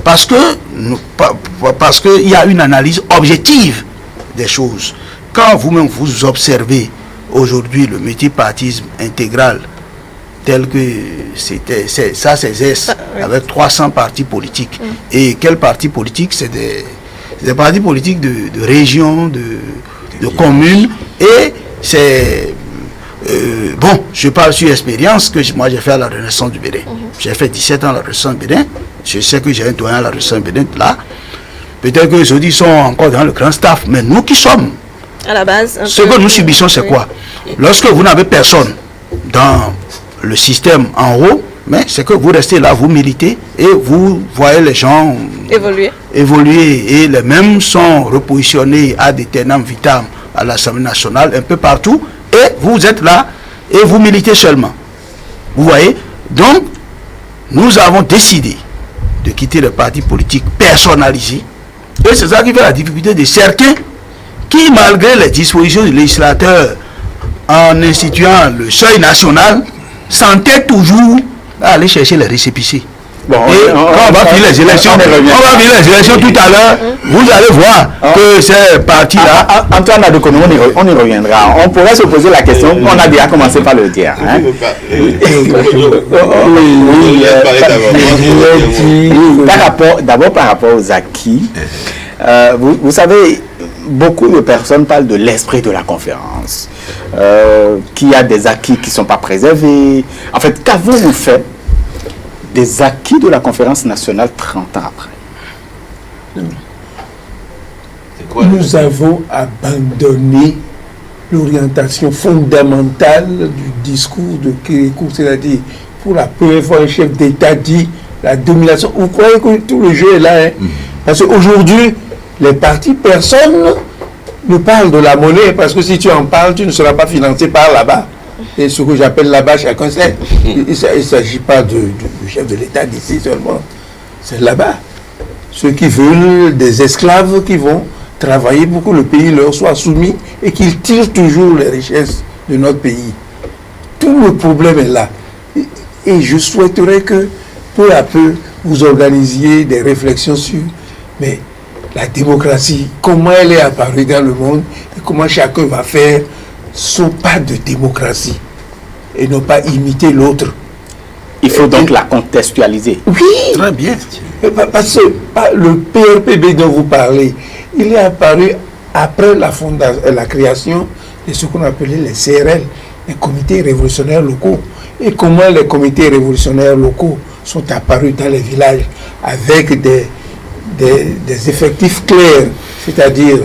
parce qu'il y a une analyse objective des choses. Quand vous-même vous observez aujourd'hui le multipartisme intégral tel que c'est ZES, avec 300 partis politiques. Et quels partis politiques? C'est des partis politiques de régions, de communes, et c'est bon, je parle sur expérience que moi j'ai fait à la Renaissance du Bénin. J'ai fait 17 ans à la Renaissance du Bénin. Je sais que j'ai un doyen à la Renaissance du Bénin là. Peut-être que les autres sont encore dans le grand staff, mais nous qui sommes à la base, ce que nous subissons, c'est quoi? Lorsque vous n'avez personne dans le système en haut, mais c'est que vous restez là, vous militez et vous voyez les gens évoluer, et les mêmes sont repositionnés à des tenants vitam à l'Assemblée nationale, un peu partout, et vous êtes là et vous militez seulement. Vous voyez? Donc, nous avons décidé de quitter le parti politique personnalisé, et c'est ça qui fait la difficulté de certains qui, malgré les dispositions du législateur en instituant le seuil national, s'entêtent toujours à aller chercher les récépissés. Bon, et quand on va finir les élections, tout à l'heure, vous allez voir que ces partis-là... Antoine Adokono, on y reviendra. On pourrait se poser la question, on a déjà commencé par le dire. Hein? D'abord par rapport aux acquis, vous savez, beaucoup de personnes parlent de l'esprit de la conférence, qu'il y a des acquis qui ne sont pas préservés. En fait, qu'avons-nous fait des acquis de la conférence nationale 30 ans après? Nous avons abandonné l'orientation fondamentale du discours de Kérékou, c'est-à-dire, pour la première fois, un chef d'État dit la domination. Vous croyez que tout le jeu est là, hein? Parce qu'aujourd'hui, les partis, personne ne parle de la monnaie, parce que si tu en parles, tu ne seras pas financé par là-bas. Et ce que j'appelle là-bas, chacun sait. Il ne s'agit pas du chef de l'État d'ici seulement. C'est là-bas. Ceux qui veulent des esclaves qui vont travailler pour que le pays leur soit soumis et qu'ils tirent toujours les richesses de notre pays. Tout le problème est là. Et je souhaiterais que, peu à peu, vous organisiez des réflexions sur mais la démocratie, comment elle est apparue dans le monde et comment chacun va faire son pas de démocratie et non pas imiter l'autre. Il faut donc la contextualiser. Oui, très bien. Parce que le PRPB dont vous parlez, il est apparu après la création de ce qu'on appelait les CRL, les comités révolutionnaires locaux. Et comment les comités révolutionnaires locaux sont apparus dans les villages avec des effectifs clairs, c'est-à-dire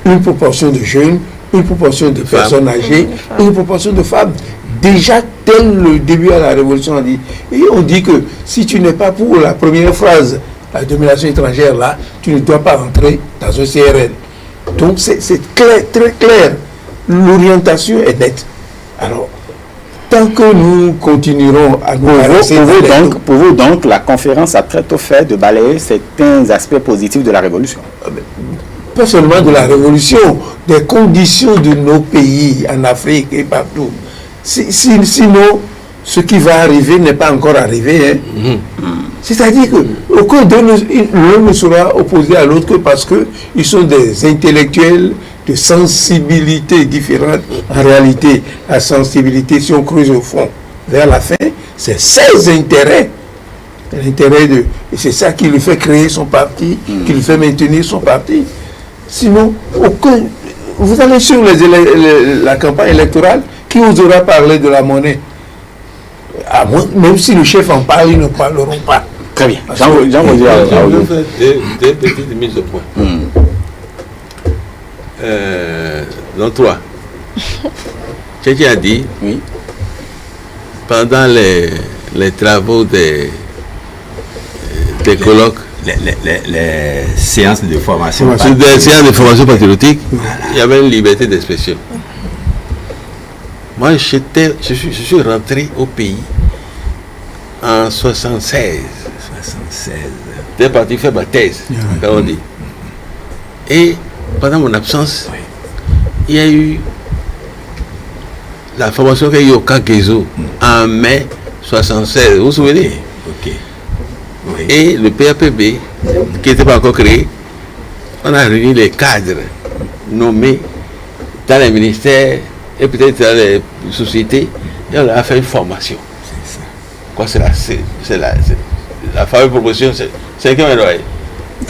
une proportion de jeunes, une proportion de personnes âgées, une proportion de femmes. Déjà, dès le début à la Révolution, on dit, et on dit que si tu n'es pas pour la première phrase, la domination étrangère, là, tu ne dois pas rentrer dans un CRL. Donc, c'est clair, très clair. L'orientation est nette. Alors, tant que nous continuerons à nous pour vous donc, la conférence a très tôt fait de balayer certains aspects positifs de la Révolution. Pas seulement de la Révolution, des conditions de nos pays en Afrique et partout. Sinon, ce qui va arriver n'est pas encore arrivé. Hein. C'est-à-dire qu'aucun d'eux ne sera opposé à l'autre que parce qu'ils sont des intellectuels de sensibilité différentes. En réalité, la sensibilité, si on creuse au fond, vers la fin, c'est ses intérêts. L'intérêt de... Et c'est ça qui lui fait créer son parti, qui lui fait maintenir son parti. Sinon, aucun... Vous allez sur la campagne électorale, qui osera parler de la monnaie? Même si le chef en parle, ils ne parleront pas. Très bien. Jean Roger. Deux petites mises au point. Donc, toi, Tchétché a dit, oui, pendant les travaux des colloques, les séances de formation. Des séances de formation patriotique, il y avait une liberté d'expression. Moi, je suis rentré au pays en 76. 76. J'étais parti faire ma thèse, comme on dit. Et pendant mon absence, il y a eu la formation qu'il y a eu au Kakezo en mai 76. Vous vous souvenez? Ok. Oui. Et le PAPB, qui n'était pas encore créé, on a réuni les cadres nommés dans les ministères et peut-être dans les sociétés et on leur a fait une formation. C'est ça. Quoi, c'est la fameuse proposition, c'est qui m'a donné.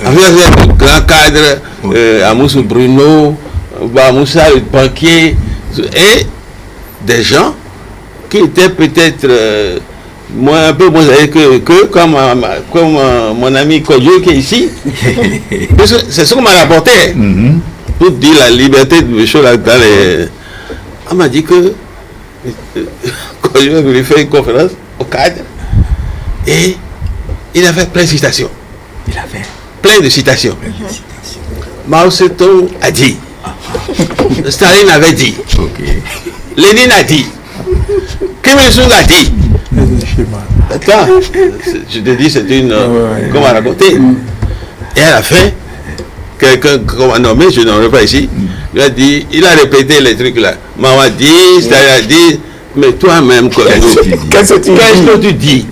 En fait, c'est le grand cadre, Amoussou Bruno, Moussa le banquier, et des gens qui étaient peut-être un peu moins âgés que comme mon ami Kodjo qui est ici. C'est ce qu'on m'a rapporté. Pour dire la liberté de choses là dans les. On m'a dit que Kodjo voulait faire une conférence au cadre et il avait plein de citations. Il avait Plein de citations. plein de citations. Mao Tse-tung a dit. Staline avait dit. Ok. Lénine a dit. Kim Il-sung a dit. Attends, je te dis, c'est une. Qu'on m'a raconté. Et à la fin, quelqu'un qu'on m'a nommé, je n'en ai pas ici, lui a dit, il a répété les trucs là. Mao a dit, Staline a dit, mais toi-même, qu'est-ce que tu dis?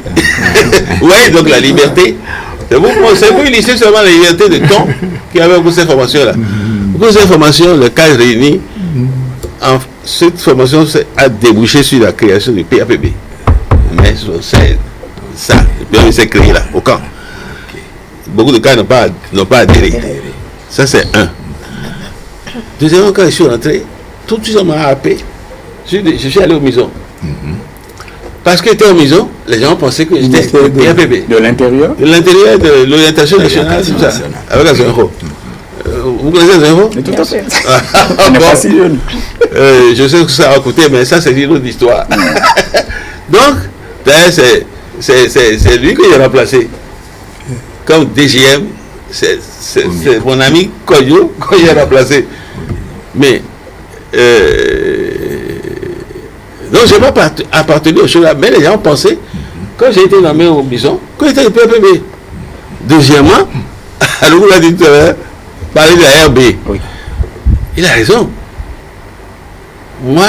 Oui, donc la liberté. C'est pour illustrer seulement la liberté de ton qui avait beaucoup cette formation-là. Beaucoup cette formation, le cadre réuni, cette formation a débouché sur la création du PAPB. Mais c'est ça, le PAPB s'est créé là, au camp. Beaucoup de cas n'ont pas adhéré. Ça, c'est un. Deuxièmement, quand je suis rentré, tout de suite, on m'a happé. Je suis allé aux maisons. Parce que j'étais aux maisons, les gens pensaient que j'étais PAPB. De l'intérieur? De l'intérieur de l'orientation nationale, tout ça. Avec Azenro. Vous connaissez Azenro? Tout à fait. On n'est pas si jeune. Je sais que ça va coûter, mais ça, c'est une autre histoire. Donc, c'est lui que j'ai remplacé. Comme DGM, c'est mon ami Kodjo que j'ai remplacé. Mais, donc, je n'ai pas appartenu aux choses-là, mais les gens pensaient, quand j'ai été nommé au Bison, que j'étais le PAPB. Deuxièmement, alors vous l'avez dit tout à l'heure, parler de la RB. Oui. Il a raison. Moi,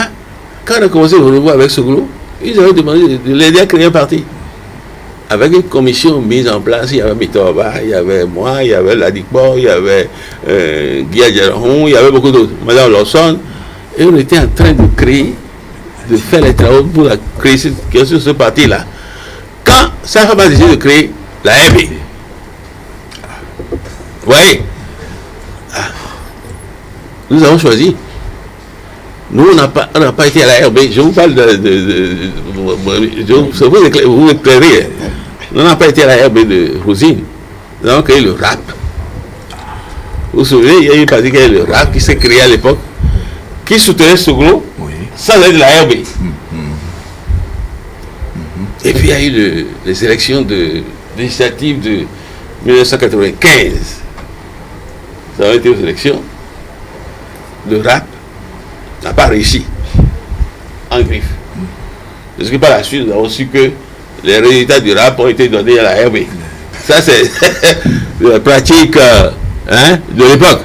quand on a commencé le renouveau avec Soglo, ils avaient demandé de l'aider à créer un parti. Avec une commission mise en place, il y avait Mitoba, il y avait moi, il y avait Ladikbo, il y avait Guy Adjaron, il y avait beaucoup d'autres, Madame Lawson, et on était en train de créer, de faire les travaux pour la création de ce parti-là. Quand ça n'a pas décidé de créer la RB, vous voyez, nous avons choisi. Nous, on n'a pas été à la RB. Je vous parle vous éclairez. Nous n'avons pas été à la RB de Rosine. Nous avons créé le RAP. Vous vous souvenez, il y a eu un parti qui a le RAP qui s'est créé à l'époque, qui soutenait Soglo, sans être de la RB. Et puis il y a eu les élections législatives de 1995. Ça a été aux élections. Le RAP n'a pas réussi en griffe. Parce que par la suite, nous avons su que les résultats du RAP ont été donnés à la RB. Ça, c'est la pratique de l'époque.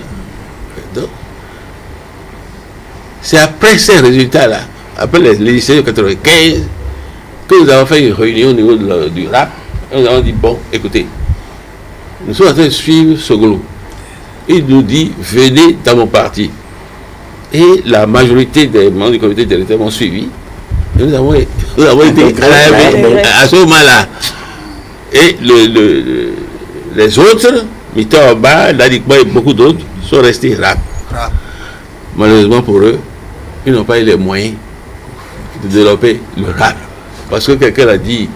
C'est après ces résultats-là, après les législatives de 1995, que nous avons fait une réunion au niveau du RAP. Et nous avons dit, bon, écoutez, nous sommes en train de suivre Soglo. Il nous dit, venez dans mon parti. Et la majorité des membres du comité directeur m'ont suivi. Et nous avons été à la RB à ce moment-là. Et les autres, Mitoba, Ladikbo et beaucoup d'autres, sont restés RAP. Malheureusement pour eux, ils n'ont pas eu les moyens de développer le RAP. Parce que quelqu'un a dit,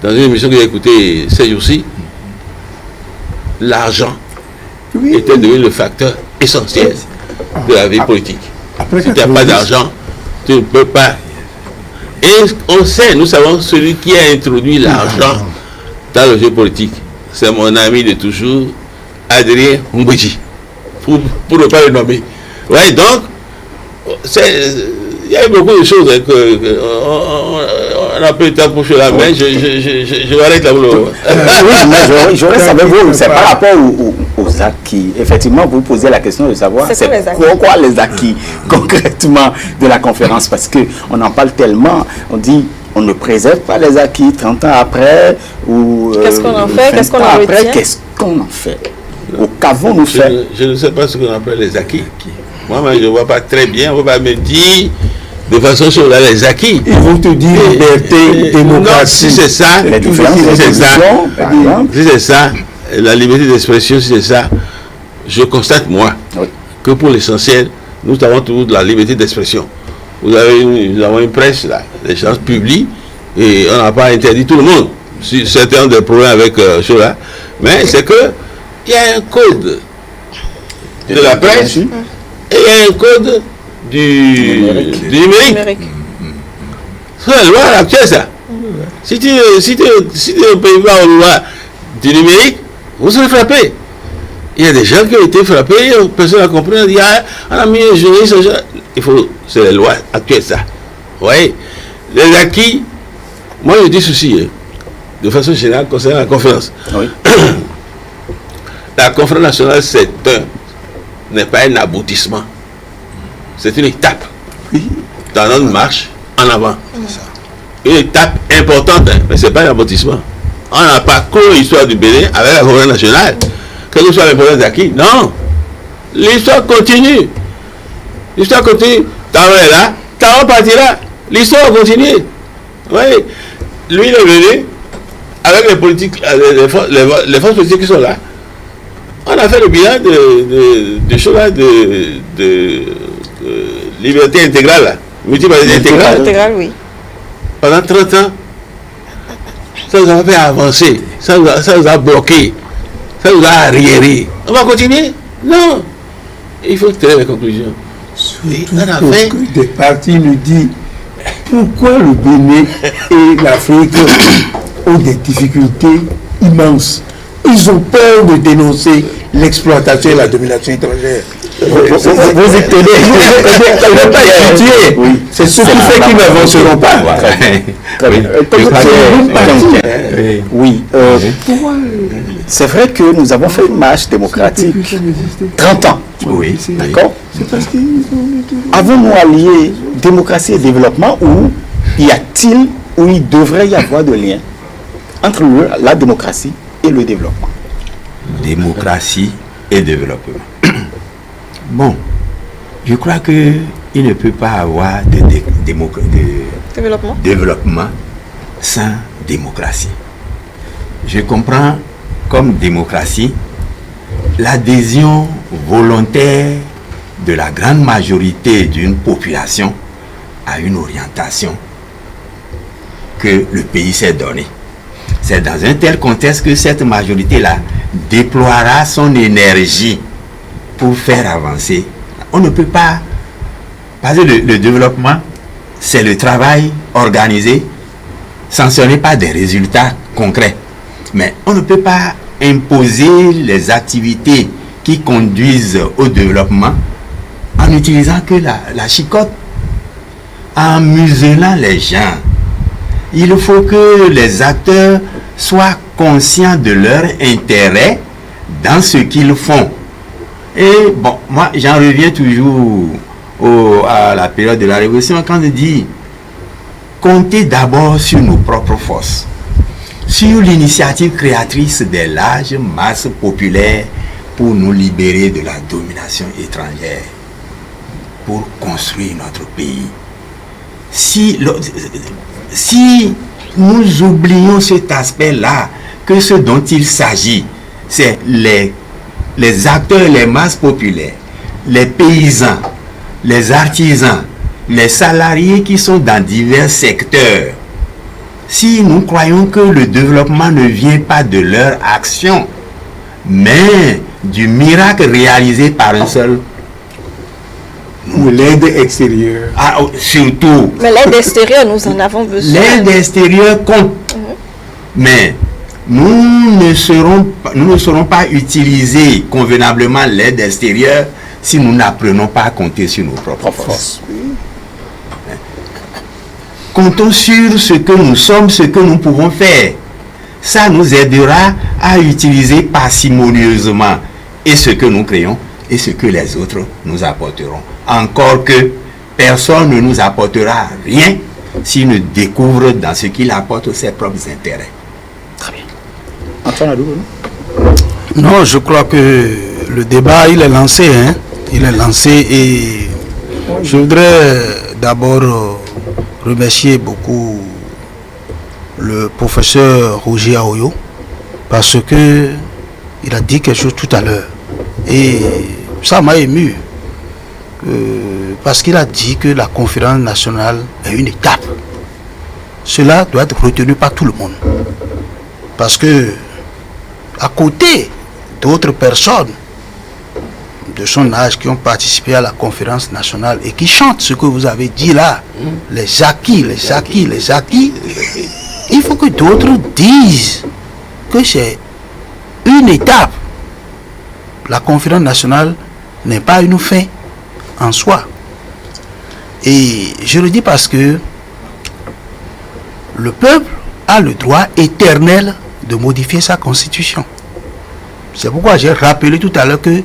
dans une émission que j'ai écoutée ces jours-ci, l'argent était devenu le facteur essentiel de la vie politique. Si tu n'as pas d'argent, tu ne peux pas. Et on sait, nous savons, celui qui a introduit l'argent dans le jeu politique, c'est mon ami de toujours, Adrien Mbouji, pour ne pas le nommer. Ouais, donc, il y a eu beaucoup de choses on a peu de temps pour faire la main, je vais arrêter la boulot. Oui, mais je reste avec vous. C'est par rapport aux acquis. Effectivement, vous posez la question de savoir c'est quoi les acquis concrètement de la conférence. Parce qu'on en parle tellement, on dit on ne préserve pas les acquis 30 ans après. Qu'est-ce qu'on en fait? Qu'est-ce qu'on en retient? Qu'est-ce qu'on en fait? Ou qu'avons-nous fait? Je ne sais pas ce qu'on appelle les acquis. Moi, je ne vois pas très bien. On ne va pas me dire de façon sur les acquis. Ils vont te dire liberté, démocratie. Non, si c'est ça, si c'est ça, la liberté d'expression, si c'est ça, je constate, moi, que pour l'essentiel, nous avons toujours de la liberté d'expression. Nous avons une presse, là, les gens publient, et on n'a pas interdit tout le monde. Si certains ont des problèmes avec cela, mais c'est que il y a un code de la presse et il y a un code du numérique. C'est la loi actuelle, ça. Si tu ne payes pas aux lois du numérique, vous serez frappé. Il y a des gens qui ont été frappés, personne n'a compris, on dit, on a mis un journaliste, c'est la loi actuelle, ça. Vous voyez, les acquis, moi je dis ceci, de façon générale, concernant la conférence. Oui. La conférence nationale, n'est pas un aboutissement. C'est une étape dans notre marche en avant. Une étape importante, mais ce n'est pas un aboutissement. On n'a pas clos l'histoire du Bénin avec la conférence nationale. Quel que soit le problème d'acquis. Non. L'histoire continue. L'histoire continue. Taron est là, Taron partira. L'histoire continue. Oui. Lui, il est venu avec les politiques, les forces politiques qui sont là. On a fait le bilan de choses là, de liberté intégrale, là. Multipartite intégrale. Oui. Pendant 30 ans, ça nous a fait avancer, ça nous a bloqué, ça nous a arriéré. On va continuer? Non. Il faut tirer les conclusions. Surtout que des partis nous disent pourquoi le Bénin et l'Afrique ont des difficultés immenses. Ils ont peur de dénoncer l'exploitation et la domination étrangère. Vous étonnez. Ils n'ont pas étudié. C'est ce qui fait qu'ils n'avanceront pas. Oui. C'est vrai que nous avons fait une marche démocratique 30 ans. Oui. D'accord. Avons-nous allié démocratie et développement ou il devrait y avoir de lien entre la démocratie et le développement? Démocratie et développement. Bon, je crois qu'il ne peut pas avoir de développement sans démocratie. Je comprends comme démocratie l'adhésion volontaire de la grande majorité d'une population à une orientation que le pays s'est donnée. C'est dans un tel contexte que cette majorité-là déploiera son énergie pour faire avancer. On ne peut pas... Parce que le développement, c'est le travail organisé, sanctionné par des résultats concrets. Mais on ne peut pas imposer les activités qui conduisent au développement en utilisant que la chicotte, en muselant les gens. Il faut que les acteurs soient conscients de leur intérêt dans ce qu'ils font. Et bon, moi j'en reviens toujours à la période de la Révolution quand je dis comptez d'abord sur nos propres forces, sur l'initiative créatrice des larges masses populaires pour nous libérer de la domination étrangère, pour construire notre pays. Si nous oublions cet aspect-là, que ce dont il s'agit, c'est les acteurs, les masses populaires, les paysans, les artisans, les salariés qui sont dans divers secteurs. Si nous croyons que le développement ne vient pas de leur action, mais du miracle réalisé par un seul, ou l'aide extérieure. Ah, surtout. Mais l'aide extérieure, nous en avons besoin. L'aide extérieure compte. Mais nous ne saurons pas utiliser convenablement l'aide extérieure si nous n'apprenons pas à compter sur nos propres forces. comptons sur ce que nous sommes, ce que nous pouvons faire. Ça nous aidera à utiliser parcimonieusement et ce que nous créons et ce que les autres nous apporteront. Encore que personne ne nous apportera rien s'il ne découvre dans ce qu'il apporte ses propres intérêts. Très bien. Antoine Adou, non, je crois que le débat, il est lancé. Hein? Il est lancé et je voudrais d'abord remercier beaucoup le professeur Roger Aoyo parce que il a dit quelque chose tout à l'heure et ça m'a ému parce qu'il a dit que la conférence nationale est une étape. Cela doit être retenu par tout le monde parce que à côté d'autres personnes de son âge qui ont participé à la conférence nationale et qui chantent ce que vous avez dit là, les acquis, il faut que d'autres disent que c'est une étape. La conférence nationale n'est pas une fin en soi. Et je le dis parce que le peuple a le droit éternel de modifier sa constitution. C'est pourquoi j'ai rappelé tout à l'heure que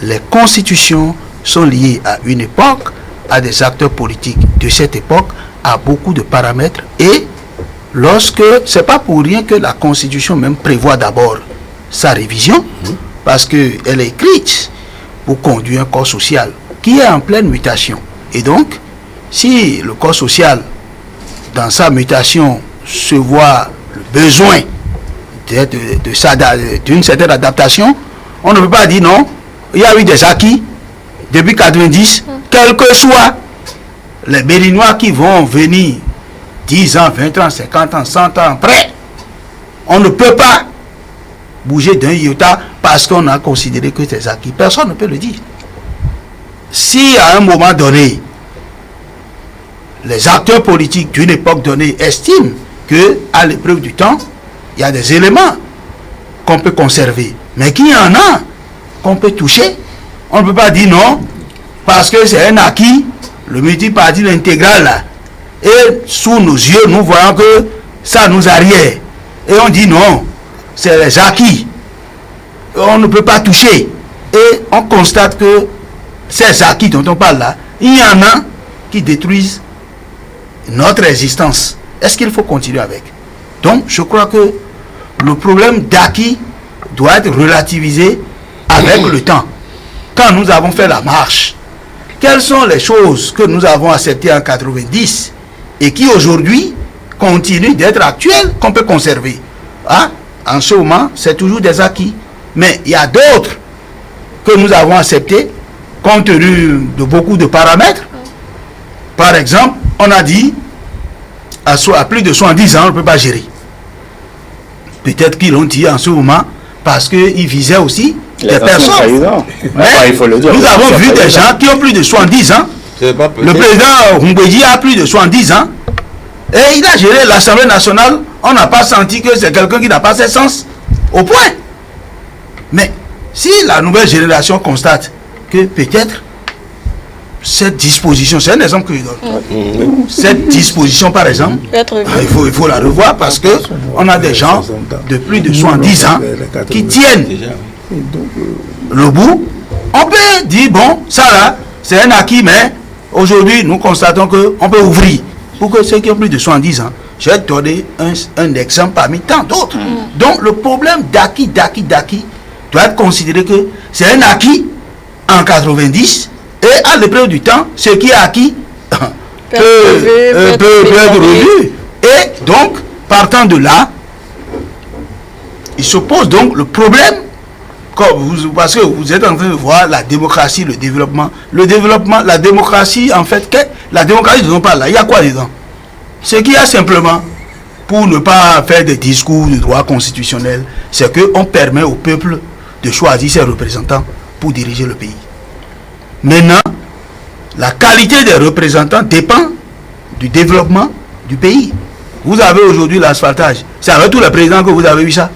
les constitutions sont liées à une époque, à des acteurs politiques de cette époque, à beaucoup de paramètres. Et lorsque, c'est pas pour rien que la constitution même prévoit d'abord sa révision, parce qu'elle est écrite pour conduire un corps social qui est en pleine mutation. Et donc, si le corps social, dans sa mutation, se voit le besoin d'une certaine adaptation, on ne peut pas dire non, il y a eu des acquis depuis 90, quels que soient les Béninois qui vont venir 10 ans, 20 ans, 50 ans, 100 ans après, on ne peut pas bouger d'un iota parce qu'on a considéré que c'est acquis. Personne ne peut le dire. Si à un moment donné, les acteurs politiques d'une époque donnée estiment qu'à l'épreuve du temps, il y a des éléments qu'on peut conserver, mais qu'il y en a qu'on peut toucher, on ne peut pas dire non, parce que c'est un acquis, le multipartite intégral là, et sous nos yeux, nous voyons que ça nous arrière, et on dit non, c'est les acquis, on ne peut pas toucher, et on constate que ces acquis dont on parle là, il y en a qui détruisent notre existence. Est-ce qu'il faut continuer avec? Donc, je crois que le problème d'acquis doit être relativisé avec le temps. Quand nous avons fait la marche, quelles sont les choses que nous avons acceptées en 90 et qui aujourd'hui continuent d'être actuelles, qu'on peut conserver? En ce moment, c'est toujours des acquis. Mais il y a d'autres que nous avons acceptés compte tenu de beaucoup de paramètres. Par exemple, on a dit à plus de 70 ans, on ne peut pas gérer. Peut-être qu'ils l'ont dit en ce moment parce qu'ils visaient aussi des personnes. Il faut le dire, nous avons vu des gens qui ont plus de 70 ans. Le président Humbedji a plus de 70 ans. Et il a géré l'Assemblée nationale. On n'a pas senti que c'est quelqu'un qui n'a pas ses sens. Au point. Mais si la nouvelle génération constate que peut-être cette disposition, c'est un exemple que je donne. Cette disposition, par exemple, il faut la revoir parce que on a des gens de plus de 70 ans qui tiennent le bout. On peut dire, bon, ça là, c'est un acquis, mais aujourd'hui, nous constatons qu'on peut ouvrir. Pour que ceux qui ont plus de 70 ans, je vais te donner un exemple parmi tant d'autres. Donc, le problème d'acquis doit être considéré que c'est un acquis en 90. Et à l'épreuve du temps, ce qui est acquis peut être revu. Et donc, partant de là, il se pose donc le problème, parce que vous êtes en train de voir la démocratie, le développement. Le développement, la démocratie, en fait, la démocratie dont on parle là, il y a quoi dedans? Ce qu'il y a simplement, pour ne pas faire des discours de droit constitutionnel, c'est qu'on permet au peuple de choisir ses représentants pour diriger le pays. Maintenant, la qualité des représentants dépend du développement du pays. Vous avez aujourd'hui l'asphaltage. C'est avec tous les présidents que vous avez eu ça.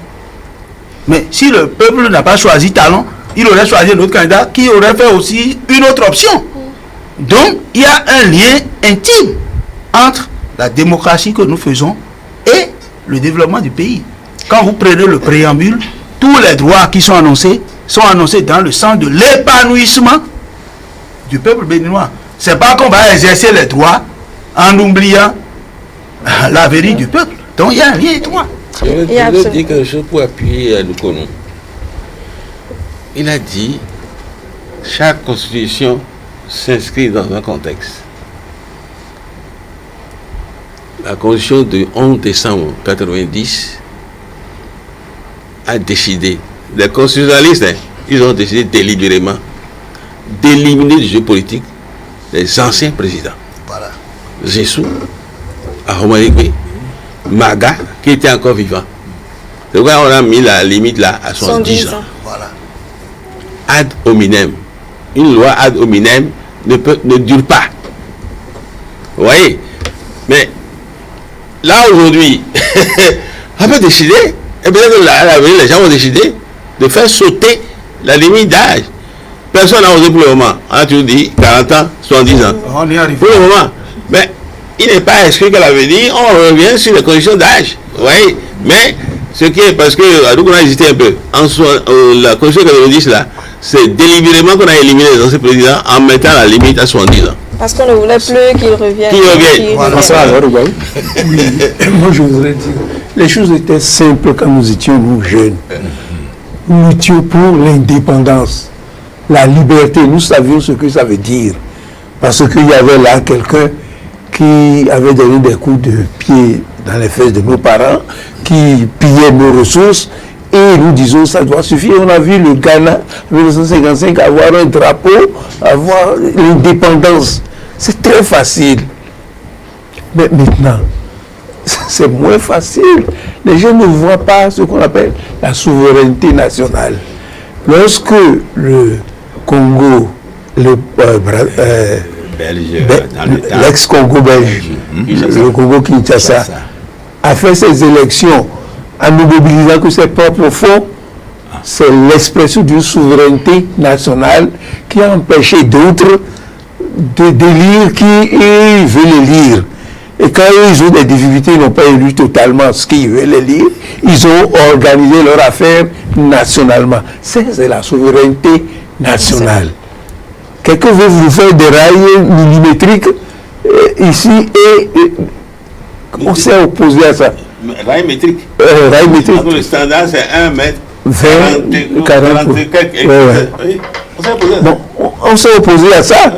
Mais si le peuple n'a pas choisi Talon, il aurait choisi un autre candidat qui aurait fait aussi une autre option. Donc, il y a un lien intime entre la démocratie que nous faisons et le développement du pays. Quand vous prenez le préambule, tous les droits qui sont annoncés dans le sens de l'épanouissement du peuple béninois. C'est pas qu'on va exercer les droits en oubliant l'avenir du peuple. Donc il y a un lien étroit. Je veux dire quelque chose pour appuyer à Lukonou. Il a dit chaque constitution s'inscrit dans un contexte. La constitution du 11 décembre 1990 a décidé, les constitutionnalistes, ils ont décidé délibérément d'éliminer du jeu politique les anciens présidents. Voilà. Zessou, Ahomaligwe, Maga, qui était encore vivant. C'est pourquoi on a mis la limite là à 70 ans. Voilà. Ad hominem. Une loi ad hominem ne dure pas. Vous voyez? Mais là aujourd'hui, on peut décider, et peut-être à l'avenir, les gens vont décider de faire sauter la limite d'âge. Personne n'a osé pour le moment. On a toujours dit 40 ans, 70 ans. On y arrive. Pour le moment. Mais il n'est pas exclu qu'à l'avenir, on revient sur les conditions d'âge. Vous voyez? Mais ce qui est, parce que on a hésité un peu. La constitution 90 là, c'est délibérément qu'on a éliminé les anciens présidents en mettant la limite à 70 ans. Parce qu'on ne voulait plus qu'ils reviennent. Qu'ils reviennent. Voilà. Oui, moi je voudrais dire, les choses étaient simples quand nous étions nous jeunes. Nous luttions pour l'indépendance, la liberté. Nous savions ce que ça veut dire. Parce qu'il y avait là quelqu'un qui avait donné des coups de pied dans les fesses de nos parents, qui pillait nos ressources, et nous disons ça doit suffire. On a vu le Ghana en 1955 avoir un drapeau, avoir l'indépendance. C'est très facile. Mais maintenant, c'est moins facile. Les gens ne voient pas ce qu'on appelle la souveraineté nationale. Lorsque le Congo, l'ex-Congo belge, le Congo Kinshasa, a fait ses élections en ne mobilisant que ses propres fonds, c'est l'expression d'une souveraineté nationale qui a empêché d'autres d'élire qui veulent élire. Et quand ils ont des difficultés, ils n'ont pas élu totalement ce qu'ils veulent élire, ils ont organisé leur affaire nationalement. C'est la souveraineté nationale. Quelqu'un veut vous faire des rails millimétriques ici et on s'est opposé à ça. Rail métrique. Rail métrique. Le standard c'est 1 mètre 20, 40. Bon, on s'est opposé à ça.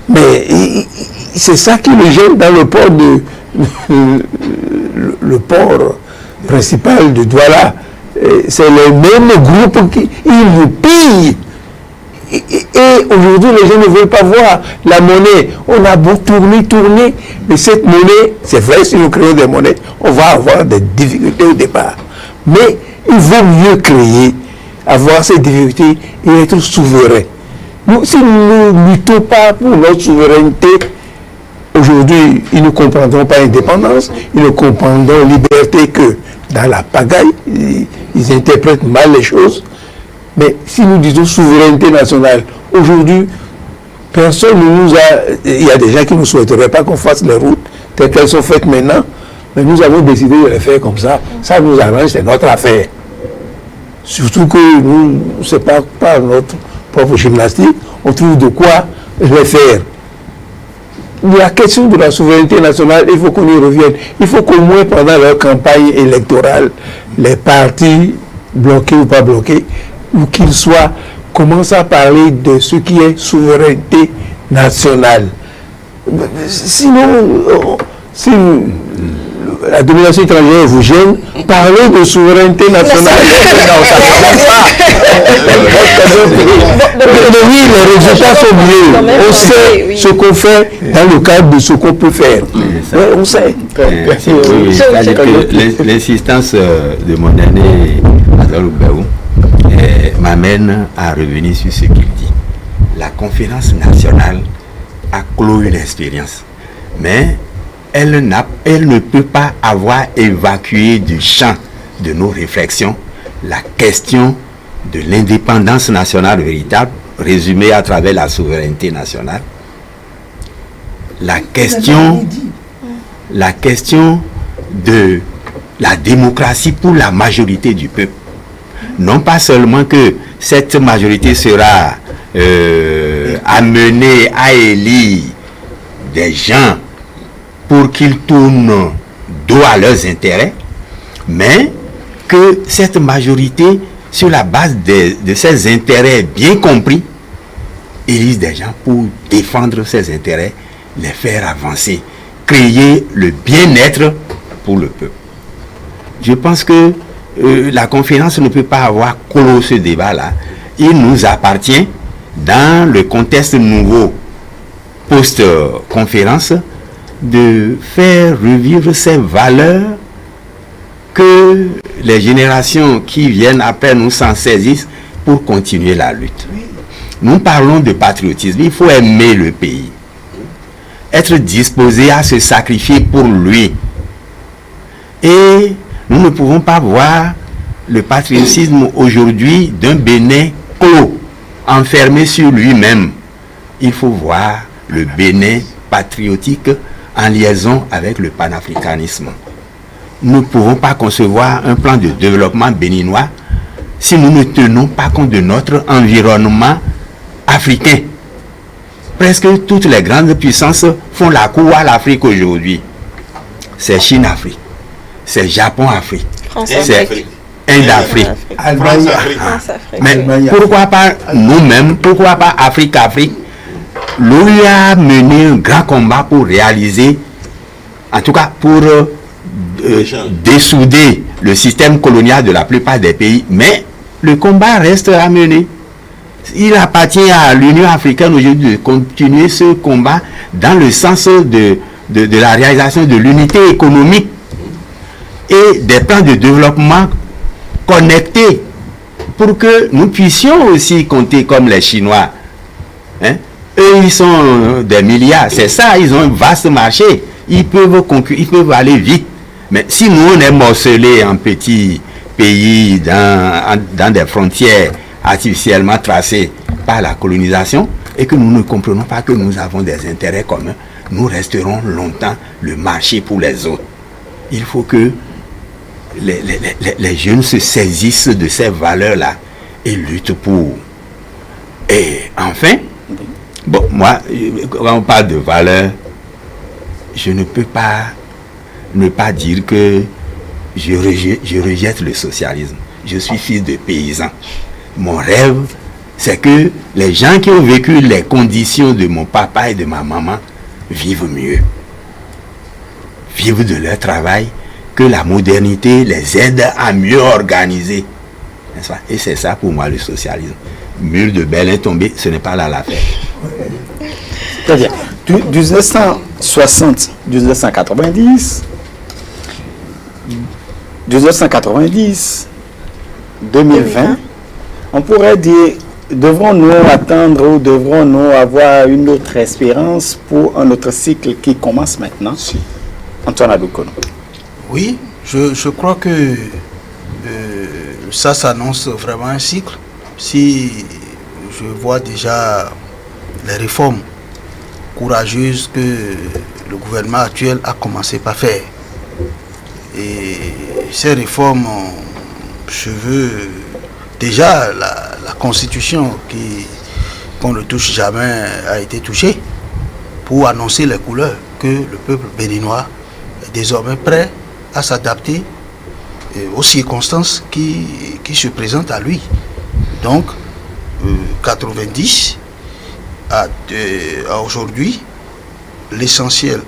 Mais c'est ça qui le gêne dans le port le port principal de Douala. C'est les mêmes groupes qui nous pillent. Et aujourd'hui, les gens ne veulent pas voir la monnaie. On a beau tourner, mais cette monnaie, c'est vrai, si nous créons des monnaies, on va avoir des difficultés au départ. Mais il vaut mieux créer, avoir ces difficultés et être souverain. Nous, si nous ne luttons pas pour notre souveraineté, aujourd'hui, ils ne comprendront pas l'indépendance, ils ne comprendront liberté que dans la pagaille, ils interprètent mal les choses. Mais si nous disons souveraineté nationale, aujourd'hui, personne ne nous a... Il y a des gens qui ne souhaiteraient pas qu'on fasse les routes telles qu'elles sont faites maintenant, mais nous avons décidé de les faire comme ça. Ça nous arrange, c'est notre affaire. Surtout que nous, c'est pas notre propre gymnastique, on trouve de quoi les faire. La question de la souveraineté nationale, il faut qu'on y revienne. Il faut qu'au moins pendant leur campagne électorale, les partis, bloqués ou pas bloqués, ou qu'ils soient, commencent à parler de ce qui est souveraineté nationale. Sinon, si la domination étrangère vous gêne, parlez de souveraineté nationale. Non, ça ne passe pas. Oui, les résultats sont mieux. On sait ce qu'on fait dans le cadre de ce qu'on peut faire. Oui, on sait. L'insistance de mon aîné Azalou Béou m'amène à revenir sur ce qu'il dit. La conférence nationale a clos une expérience, mais elle ne peut pas avoir évacué du champ de nos réflexions la question de l'indépendance nationale véritable, résumée à travers la souveraineté nationale, la question la question de la démocratie pour la majorité du peuple. Non pas seulement que cette majorité sera amenée à élire des gens pour qu'ils tournent dos à leurs intérêts, mais que cette majorité, sur la base de ses intérêts bien compris, élise des gens pour défendre ses intérêts, les faire avancer, créer le bien-être pour le peuple. Je pense que la conférence ne peut pas avoir clos ce débat-là. Il nous appartient, dans le contexte nouveau post-conférence, de faire revivre ces valeurs, que les générations qui viennent après nous s'en saisissent pour continuer la lutte. Nous parlons de patriotisme. Il faut aimer le pays, être disposé à se sacrifier pour lui. Et nous ne pouvons pas voir le patriotisme aujourd'hui d'un Bénin clos, enfermé sur lui-même. Il faut voir le Bénin patriotique en liaison avec le panafricanisme. Nous ne pouvons pas concevoir un plan de développement béninois si nous ne tenons pas compte de notre environnement africain. Presque toutes les grandes puissances font la cour à l'Afrique aujourd'hui. C'est Chine-Afrique, c'est Japon-Afrique, c'est Inde-Afrique, France-Afrique. mais pourquoi pas nous-mêmes, pourquoi pas Afrique-Afrique? L'OUA a mené un grand combat pour réaliser, en tout cas pour dessouder le système colonial de la plupart des pays, mais le combat reste à mener. Il appartient à l'Union africaine aujourd'hui de continuer ce combat dans le sens de la réalisation de l'unité économique et des plans de développement connectés pour que nous puissions aussi compter comme les Chinois. Hein? Eux, ils sont des milliards, c'est ça, ils ont un vaste marché, ils peuvent aller vite. Mais si nous, on est morcelés en petits pays dans des frontières artificiellement tracées par la colonisation et que nous ne comprenons pas que nous avons des intérêts communs, nous resterons longtemps le marché pour les autres. Il faut que les jeunes se saisissent de ces valeurs-là et luttent pour. Et enfin, bon, moi, quand on parle de valeurs, je ne peux pas ne pas dire que je rejette le socialisme. Je suis fils de paysan. Mon rêve, c'est que les gens qui ont vécu les conditions de mon papa et de ma maman vivent mieux. Vivent de leur travail, que la modernité les aide à mieux organiser. N'est-ce pas? Et c'est ça pour moi le socialisme. Mur de Berlin tombé, ce n'est pas là l'affaire. Très bien. Du 1960, 1990, 2020, on pourrait dire, devrons-nous attendre ou devrons-nous avoir une autre espérance pour un autre cycle qui commence maintenant? Si. Antoine Adoukono. Oui, je crois que ça s'annonce vraiment un cycle. Si je vois déjà les réformes courageuses que le gouvernement actuel a commencé par faire. Et ces réformes, je veux déjà la constitution qu'on ne touche jamais a été touchée pour annoncer les couleurs que le peuple béninois est désormais prêt à s'adapter aux circonstances qui se présentent à lui. Donc, 90 à aujourd'hui, l'essentiel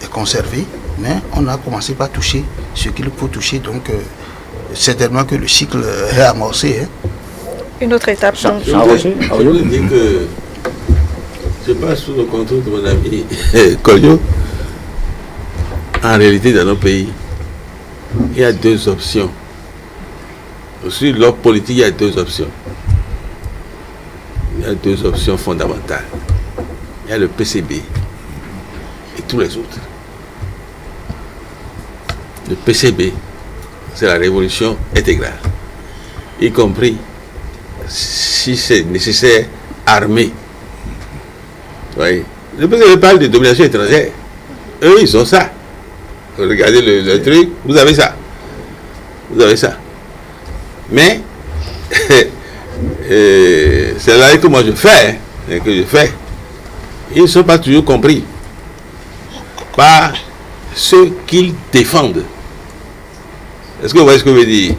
est conservé, mais on a commencé par toucher ce qu'il faut toucher. Donc, certainement que le cycle est amorcé. Hein. Une autre étape. Je voulais dire que je passe sous le contrôle de mon ami Koyo. En réalité, dans nos pays, il y a deux options. Sur l'ordre politique, il y a deux options. Il y a deux options fondamentales. Il y a le PCB et tous les autres. Le PCB, c'est la révolution intégrale, y compris, si c'est nécessaire, armée. Vous voyez, le PCB parle de domination étrangère. Eux, ils ont ça. regardez le truc, vous avez ça. Vous avez ça. Mais, c'est là que moi je fais, ils ne sont pas toujours compris par ceux qu'ils défendent. Est-ce que vous voyez ce que je veux dire?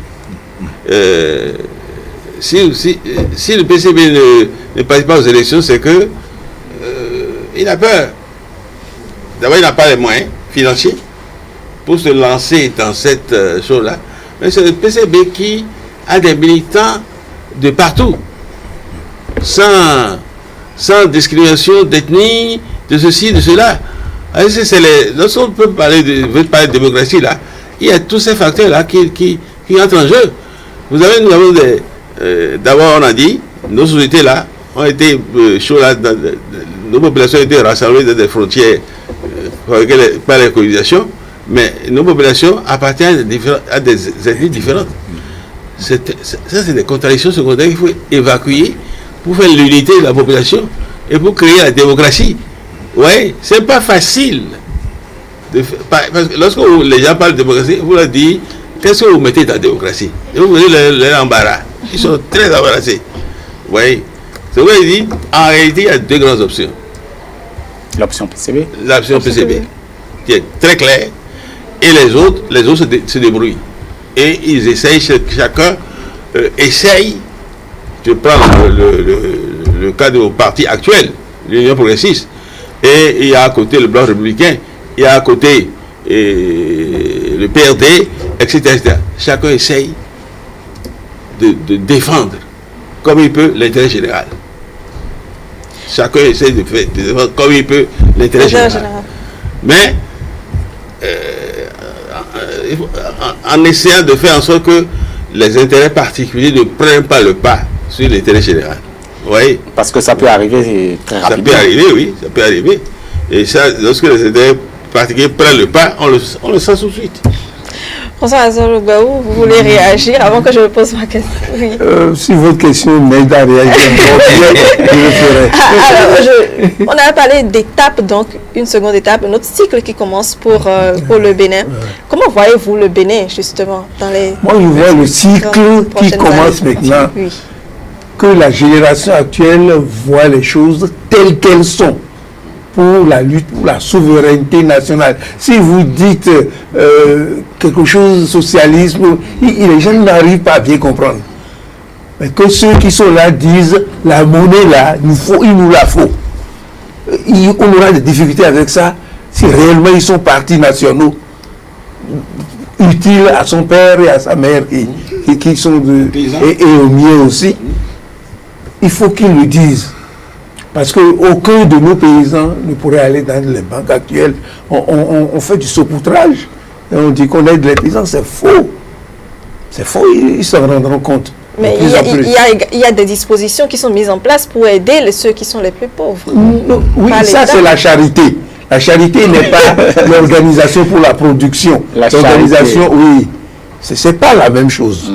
Si le PCB ne participe pas aux élections, c'est que il a peur. D'abord, il n'a pas les moyens financiers pour se lancer dans cette chose-là. Mais c'est le PCB qui a des militants de partout, sans discrimination d'ethnie, de ceci, de cela. Lorsqu'on veut parler de démocratie, là, il y a tous ces facteurs-là qui entrent en jeu. Nous avons d'abord, on a dit, nos sociétés là ont été nos populations ont été rassemblées dans des frontières par les colonisations, mais nos populations appartiennent à des ethnies différentes. Ça, c'est des contradictions secondaires qu'il faut évacuer pour faire l'unité de la population et pour créer la démocratie. Oui, c'est pas facile. Parce que lorsque les gens parlent de démocratie, vous leur dites, qu'est-ce que vous mettez dans la démocratie? Et vous voyez les embarras. Ils sont très embarrassés. Vous voyez? C'est pourquoi il dit, en réalité, il y a deux grandes options. L'option PCB. L'option PCB, qui est très claire, et les autres se débrouillent. Et ils essayent, chacun essaye, je prends le cas de nos partis actuels, l'Union progressiste, et il y a à côté le Bloc républicain, il y a à côté le PRD, etc. Chacun essaye de défendre comme il peut l'intérêt général. Chacun essaye de défendre comme il peut l'intérêt général. Mais en essayant de faire en sorte que les intérêts particuliers ne prennent pas le pas sur l'intérêt général. Vous voyez? Parce que ça peut arriver très rapidement. Ça peut arriver, oui, ça peut arriver. Et ça, lorsque les intérêts particuliers prennent le pas, on le sent tout de suite. François Azor-Lougaou, vous voulez réagir avant que je me pose ma question? Oui. Si votre question m'aide à réagir, je le ferai. Alors, on a parlé d'étape, donc une seconde étape, notre cycle qui commence pour le Bénin. Comment voyez-vous le Bénin, justement, dans les... Moi, je vois le cycle qui commence maintenant. Oui. Que la génération actuelle voit les choses telles qu'elles sont pour la lutte, pour la souveraineté nationale. Si vous dites quelque chose socialisme, les gens n'arrivent pas à bien comprendre. Mais que ceux qui sont là disent la monnaie là, il nous la faut. On aura des difficultés avec ça si réellement ils sont partis nationaux utiles à son père et à sa mère qui sont et aux miens aussi. Il faut qu'ils le disent. Parce qu'aucun de nos paysans ne pourrait aller dans les banques actuelles. On fait du saupoutrage. Et on dit qu'on aide les paysans. C'est faux. C'est faux, ils s'en rendront compte. Mais il y a des dispositions qui sont mises en place pour aider ceux qui sont les plus pauvres. Oui, ça c'est la charité. La charité n'est pas l'organisation pour la production. L'organisation, oui. C'est pas la même chose.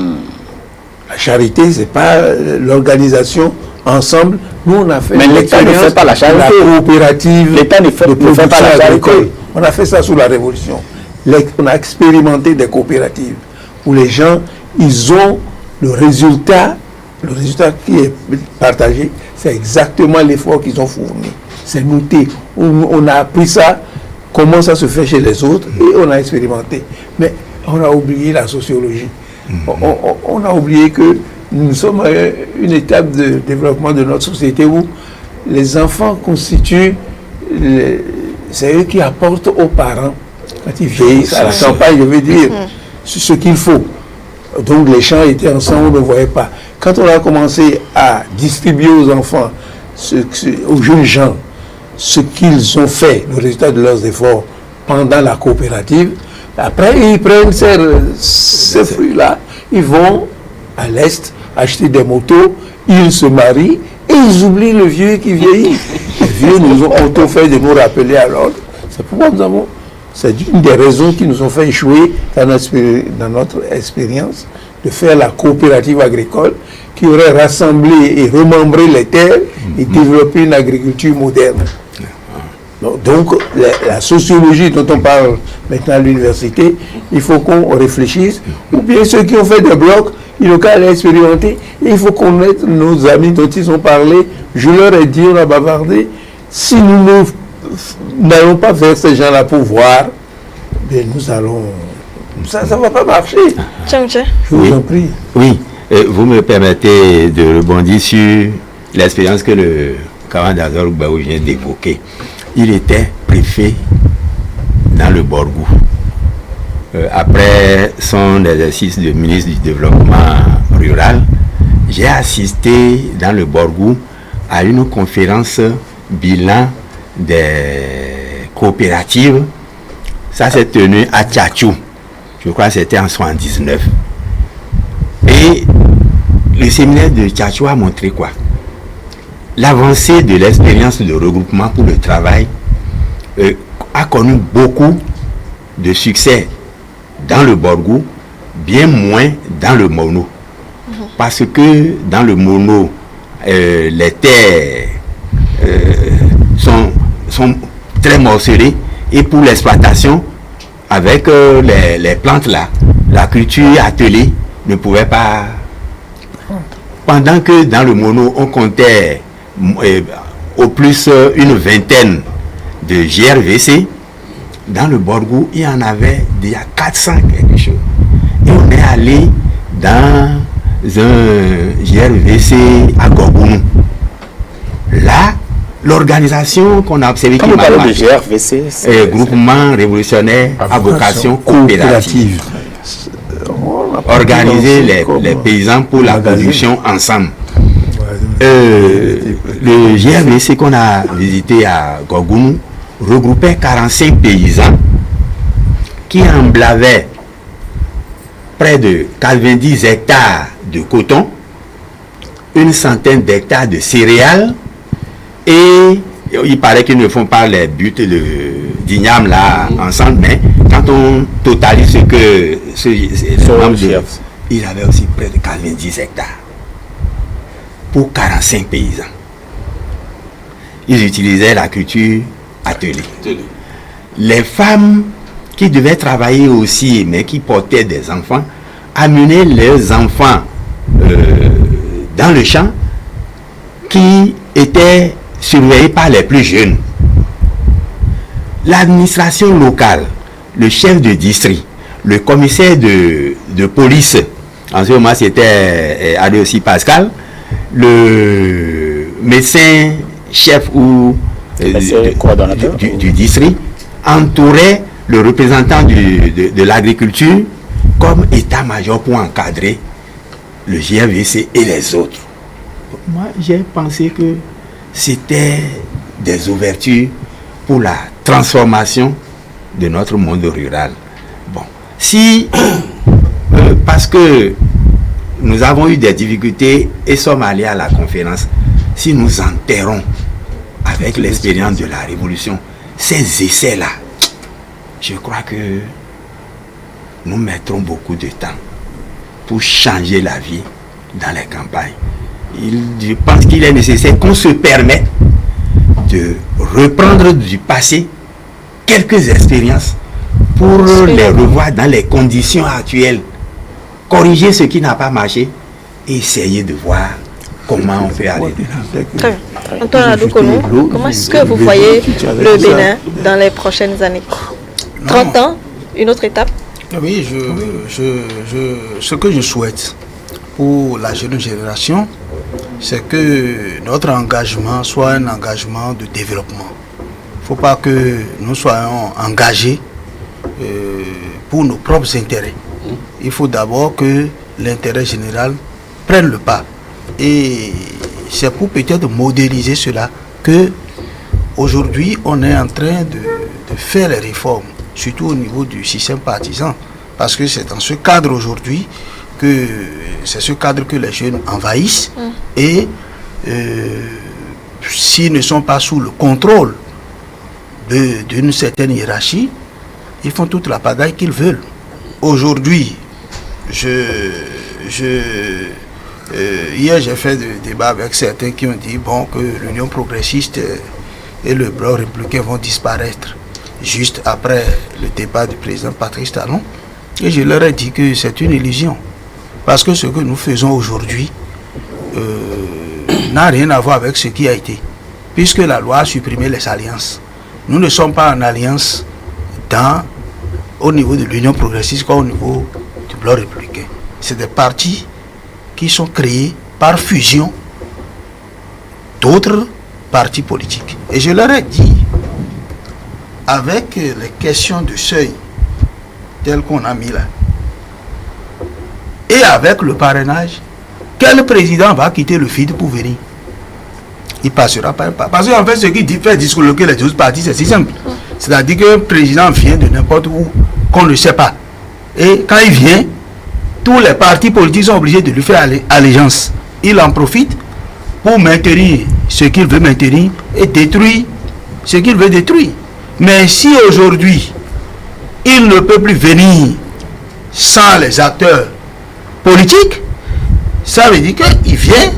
La charité, c'est pas l'organisation ensemble. Nous, on a fait l'État ne fait pas la charité. La coopérative. L'État ne fait pas la charité. On a fait ça sous la Révolution. On a expérimenté des coopératives où les gens, ils ont le résultat qui est partagé, c'est exactement l'effort qu'ils ont fourni. C'est noté. On a appris ça, comment ça se fait chez les autres, et on a expérimenté. Mais on a oublié la sociologie. On a oublié que nous sommes à une étape de développement de notre société où les enfants constituent, c'est eux qui apportent aux parents, quand ils vieillissent à la campagne, je veux dire, ce qu'il faut. Donc les champs étaient ensemble, on ne voyait pas. Quand on a commencé à distribuer aux enfants, aux jeunes gens, ce qu'ils ont fait, le résultat de leurs efforts pendant la coopérative, après ils prennent ces fruits-là, ils vont à l'Est acheter des motos, ils se marient et ils oublient le vieux qui vieillit. Les vieux nous ont fait de nous rappeler à l'ordre. C'est pourquoi c'est une des raisons qui nous ont fait échouer dans notre expérience de faire la coopérative agricole qui aurait rassemblé et remembré les terres et développé une agriculture moderne. Donc, la sociologie dont on parle maintenant à l'université, il faut qu'on réfléchisse. Ou bien ceux qui ont fait des blocs, ils n'ont qu'à aller expérimenter. Et il faut qu'on mette nos amis dont ils ont parlé. Je leur ai dit, on a bavardé. Si nous n'allons pas vers ces gens-là pour voir, bien nous allons... Ça ne va pas marcher. Je vous en prie. Oui, vous me permettez de rebondir sur l'expérience que le camarade Azor Gbaou vient d'évoquer. Il était préfet dans le Borgou. Après son exercice de ministre du Développement rural, j'ai assisté dans le Borgou à une conférence bilan des coopératives. Ça s'est tenu à Tchatchou. Je crois que c'était en 79. Et le séminaire de Tchatchou a montré quoi? L'avancée de l'expérience de regroupement pour le travail a connu beaucoup de succès dans le Borgou, bien moins dans le Mono. Parce que dans le Mono, les terres sont très morcelées et pour l'exploitation, avec les plantes là, la culture attelée ne pouvait pas... Pendant que dans le Mono, on comptait au plus une vingtaine de GRVC, dans le Borgou, il y en avait déjà 400 quelque chose. Et on est allé dans un GRVC à Gorgounou. Là, l'organisation qu'on a observée qui parle de GRVC, groupement révolutionnaire à vocation coopérative. Organiser les paysans pour la production ensemble. Le GRVC qu'on a visité à Gorgounou regroupait 45 paysans qui emblavaient près de 90 hectares de coton, une centaine d'hectares de céréales, et il paraît qu'ils ne font pas les buts d'igname là ensemble, mais quand on totalise ce que il avait aussi près de 90 hectares pour 45 paysans. Ils utilisaient la culture attelée. Les femmes qui devaient travailler aussi, mais qui portaient des enfants, amenaient leurs enfants dans le champ qui étaient surveillés par les plus jeunes. L'administration locale, le chef de district, le commissaire de police, en ce moment c'était Adéossi Pascal, le médecin chef ou du district, entourait le représentant de l'agriculture comme état-major pour encadrer le GRVC et les autres. Moi, j'ai pensé que c'était des ouvertures pour la transformation de notre monde rural. Bon, si, parce que nous avons eu des difficultés et sommes allés à la conférence, si nous enterrons avec l'expérience de la Révolution ces essais-là, je crois que nous mettrons beaucoup de temps pour changer la vie dans les campagnes. Je pense qu'il est nécessaire qu'on se permette de reprendre du passé quelques expériences pour les revoir dans les conditions actuelles, corriger ce qui n'a pas marché et essayer de voir comment on peut aller de là. Très bien. Antoine Adoukonou, comment est-ce que vous voyez le Bénin dans les prochaines années? 30 ans, une autre étape? Oui, ce que je souhaite pour la jeune génération, c'est que notre engagement soit un engagement de développement. Il ne faut pas que nous soyons engagés pour nos propres intérêts. Il faut d'abord que l'intérêt général prenne le pas. Et c'est pour peut-être modéliser cela que aujourd'hui on est en train de faire les réformes, surtout au niveau du système partisan. Parce que c'est dans ce cadre aujourd'hui que c'est ce cadre que les jeunes envahissent et s'ils ne sont pas sous le contrôle d'une certaine hiérarchie, ils font toute la pagaille qu'ils veulent. Aujourd'hui, hier j'ai fait des débats avec certains qui ont dit bon, que l'Union progressiste et le bloc républicain vont disparaître juste après le départ du président Patrice Talon. Et je leur ai dit que c'est une illusion. Parce que ce que nous faisons aujourd'hui n'a rien à voir avec ce qui a été. Puisque la loi a supprimé les alliances. Nous ne sommes pas en alliance au niveau de l'Union progressiste comme au niveau du bloc républicain. C'est des partis qui sont créés par fusion d'autres partis politiques. Et je leur ai dit, avec les questions de seuil telles qu'on a mis là, et avec le parrainage, quel président va quitter le FID pour venir? Il passera pas un pas. Parce qu'en fait, ce qui fait disloquer les autres partis, c'est si simple. C'est-à-dire qu'un président vient de n'importe où, qu'on ne sait pas. Et quand il vient, tous les partis politiques sont obligés de lui faire allégeance. Il en profite pour maintenir ce qu'il veut maintenir et détruire ce qu'il veut détruire. Mais si aujourd'hui, il ne peut plus venir sans les acteurs politiques, ça veut dire qu'il vient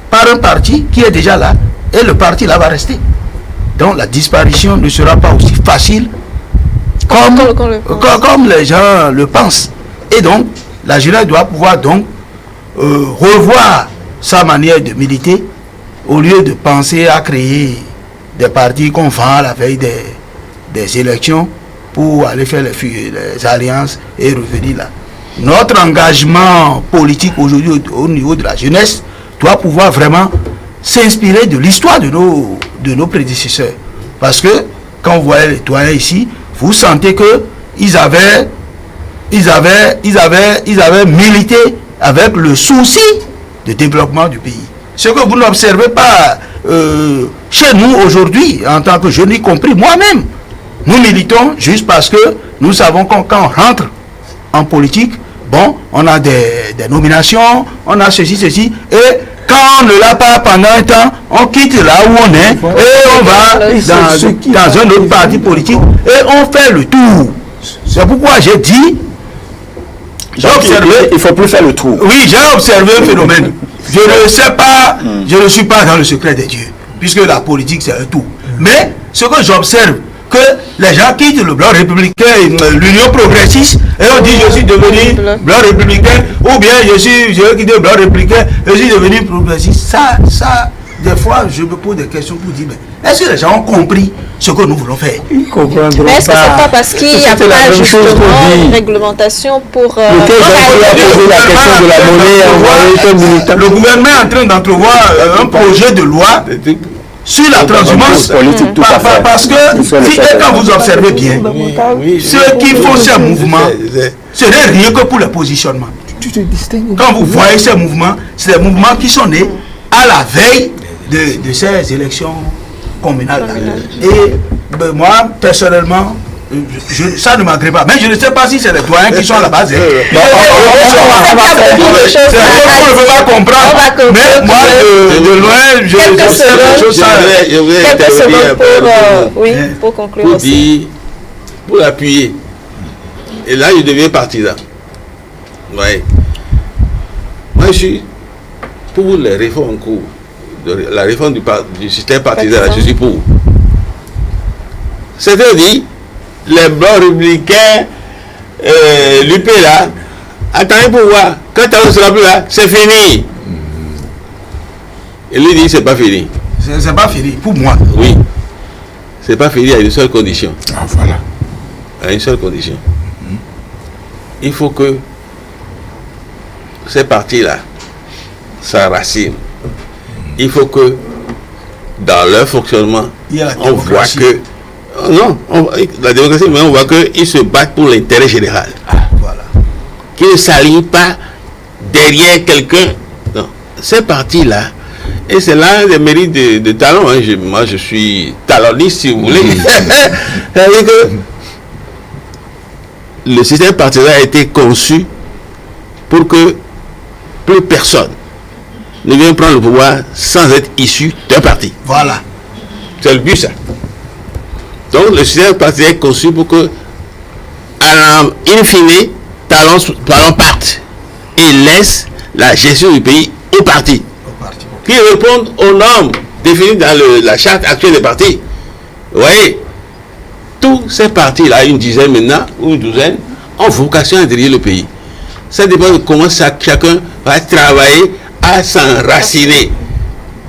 par un parti qui est déjà là et le parti là va rester. Donc la disparition ne sera pas aussi facile comme les gens le pensent. Et donc la jeunesse doit pouvoir donc revoir sa manière de militer au lieu de penser à créer des partis qu'on vend à la veille des élections pour aller faire les alliances et revenir là. Notre engagement politique aujourd'hui au niveau de la jeunesse doit pouvoir vraiment s'inspirer de l'histoire de nos prédécesseurs. Parce que quand vous voyez les doyens ici, vous sentez que ils avaient milité avec le souci de développement du pays. Ce que vous n'observez pas chez nous aujourd'hui, en tant que jeunes, y compris moi-même. Nous militons juste parce que nous savons quand on rentre en politique, bon, on a des nominations, on a ceci, et quand on ne l'a pas pendant un temps, on quitte là où on est et on va dans un autre parti politique et on fait le tour. C'est pourquoi j'ai dit, il ne faut plus faire le tour. Oui, j'ai observé un phénomène. Je ne sais pas, je ne suis pas dans le secret des dieux, puisque la politique c'est un tout. Mais ce que j'observe, que les gens quittent le bloc républicain, l'Union progressiste, et on dit je suis devenu bloc républicain, ou bien j'ai quitté le bloc républicain, je suis devenu progressiste. Ça, des fois, je me pose des questions pour dire, mais est-ce que les gens ont compris ce que nous voulons faire? Ils comprendront. Mais est-ce que c'est pas parce qu'il n'y a pas justement une réglementation pour... Le gouvernement est en train d'entrevoir un projet de loi sur la transhumance politique, tout à fait. Parce que quand vous observez bien, ceux qui font ces mouvements, ce n'est rien que pour le positionnement. Quand vous voyez ces mouvements, c'est des mouvements qui sont nés à la veille de ces élections communales. Et moi, personnellement, ça ne m'agrée pas. Mais je ne sais pas si c'est les doyens qui sont à la base. On ne peut pas comprendre. Mais moi, de loin, je voudrais intervenir pour conclure pour aussi. Dire, pour l'appuyer. Et là, il devient partisan. Ouais. Moi, je suis pour les réformes en cours. La réforme du système partisan, je suis pour. C'est-à-dire, les blancs républicains, l'UP là, attendez pour voir. Quand on sera plus là, c'est fini. Et lui dit, c'est pas fini. C'est pas fini, pour moi. Oui. C'est pas fini à une seule condition. Ah, voilà. À une seule condition. Il faut que ces partis-là s'enracinent. Il faut que dans leur fonctionnement, on voit que non, la démocratie, mais on voit qu'ils se battent pour l'intérêt général. Voilà. Qu'ils ne s'alignent pas derrière quelqu'un. Non. Ces partis-là, et c'est là des mérites de talent. Hein. Moi, je suis talonniste, si vous voulez. C'est-à-dire que le système partisan a été conçu pour que plus personne ne vienne prendre le pouvoir sans être issu d'un parti. Voilà. C'est le but, ça. Donc, le système partisan est conçu pour que, in fine, Talon parte et laisse la gestion du pays au parti. Qui répondent aux normes définies dans la charte actuelle des partis. Vous voyez, tous ces partis-là, une dizaine maintenant, ou une douzaine, ont vocation à diriger le pays. Ça dépend de comment chacun va travailler à s'enraciner.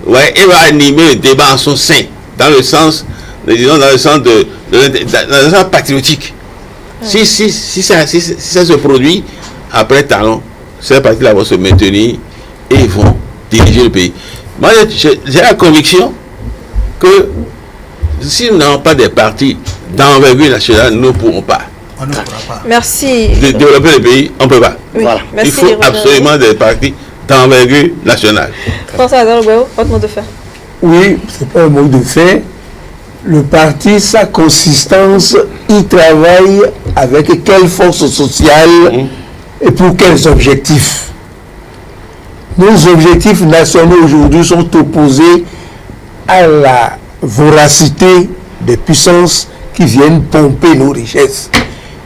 Ouais, et va animer le débat en son sein, dans le sens, disons, dans le sens dans le sens patriotique. Si ça se produit, après talon, ces partis-là vont se maintenir et vont diriger le pays. Moi, j'ai la conviction que si nous n'avons pas des partis d'envergure nationale, nous ne pourrons pas. On ne pourra pas. Merci. Développer le pays, on ne peut pas. Oui, Voilà. merci, Il faut absolument des partis d'envergure nationale. François Azalogbo, votre mot de fin. Oui, c'est pas un mot de fait. Le parti, sa consistance, il travaille avec quelle force sociale et pour quels objectifs. Nos objectifs nationaux aujourd'hui sont opposés à la voracité des puissances qui viennent pomper nos richesses.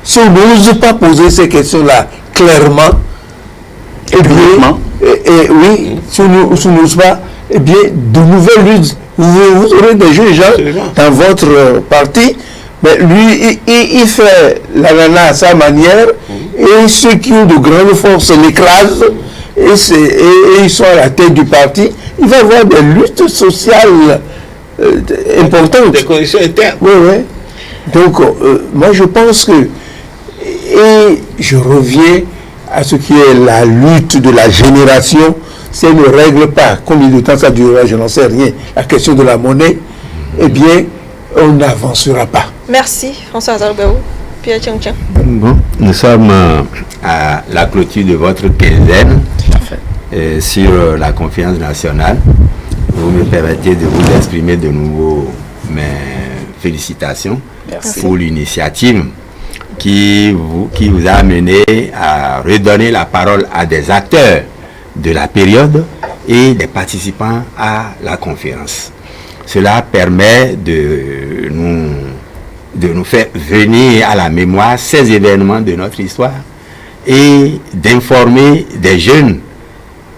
Si on n'ose pas poser ces questions-là clairement, eh bien, oui, si on n'ose pas, eh bien, de nouvelles luttes, vous aurez des jeunes gens dans votre parti, mais lui, il fait la nana à sa manière, et ceux qui ont de grandes forces l'écrasent, et ils sont à la tête du parti. Il va y avoir des luttes sociales importantes. Des conditions internes. Oui, oui. Donc, moi, je pense que, et je reviens à ce qui est la lutte de la génération. Si elle ne règle pas combien de temps ça durera, je n'en sais rien, la question de la monnaie, eh bien, on n'avancera pas. Merci, François Azalogbo. Pierre Tchang. Bon, nous sommes à la clôture de votre quinzaine sur la conférence nationale. Vous me permettez de vous exprimer de nouveau mes félicitations pour l'initiative qui vous a amené à redonner la parole à des acteurs de la période et des participants à la conférence. Cela permet de nous faire venir à la mémoire ces événements de notre histoire et d'informer des jeunes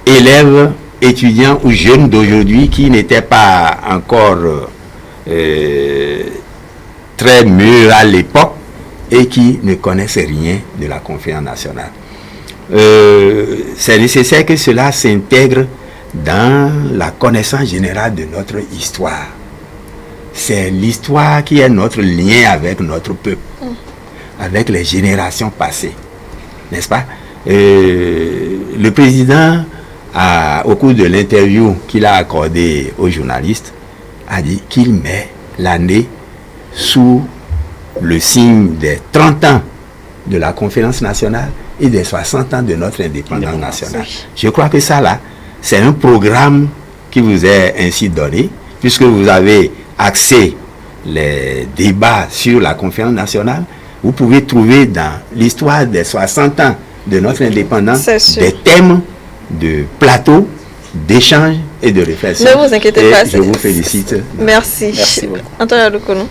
élèves, étudiants ou jeunes d'aujourd'hui qui n'étaient pas encore très mûrs à l'époque et qui ne connaissent rien de la conférence nationale. C'est nécessaire que cela s'intègre dans la connaissance générale de notre histoire. C'est l'histoire qui est notre lien avec notre peuple, avec les générations passées, n'est-ce pas? Le président, au cours de l'interview qu'il a accordée aux journalistes, a dit qu'il met l'année sous le signe des 30 ans de la conférence nationale et des 60 ans de notre indépendance nationale. Je crois que ça là, c'est un programme qui vous est ainsi donné, puisque vous avez axé les débats sur la conférence nationale. Vous pouvez trouver dans l'histoire des 60 ans de notre indépendance des thèmes de plateau, d'échange et de réflexion. Ne vous inquiétez pas. Je vous félicite. Merci. Merci beaucoup. Antoine Adokono.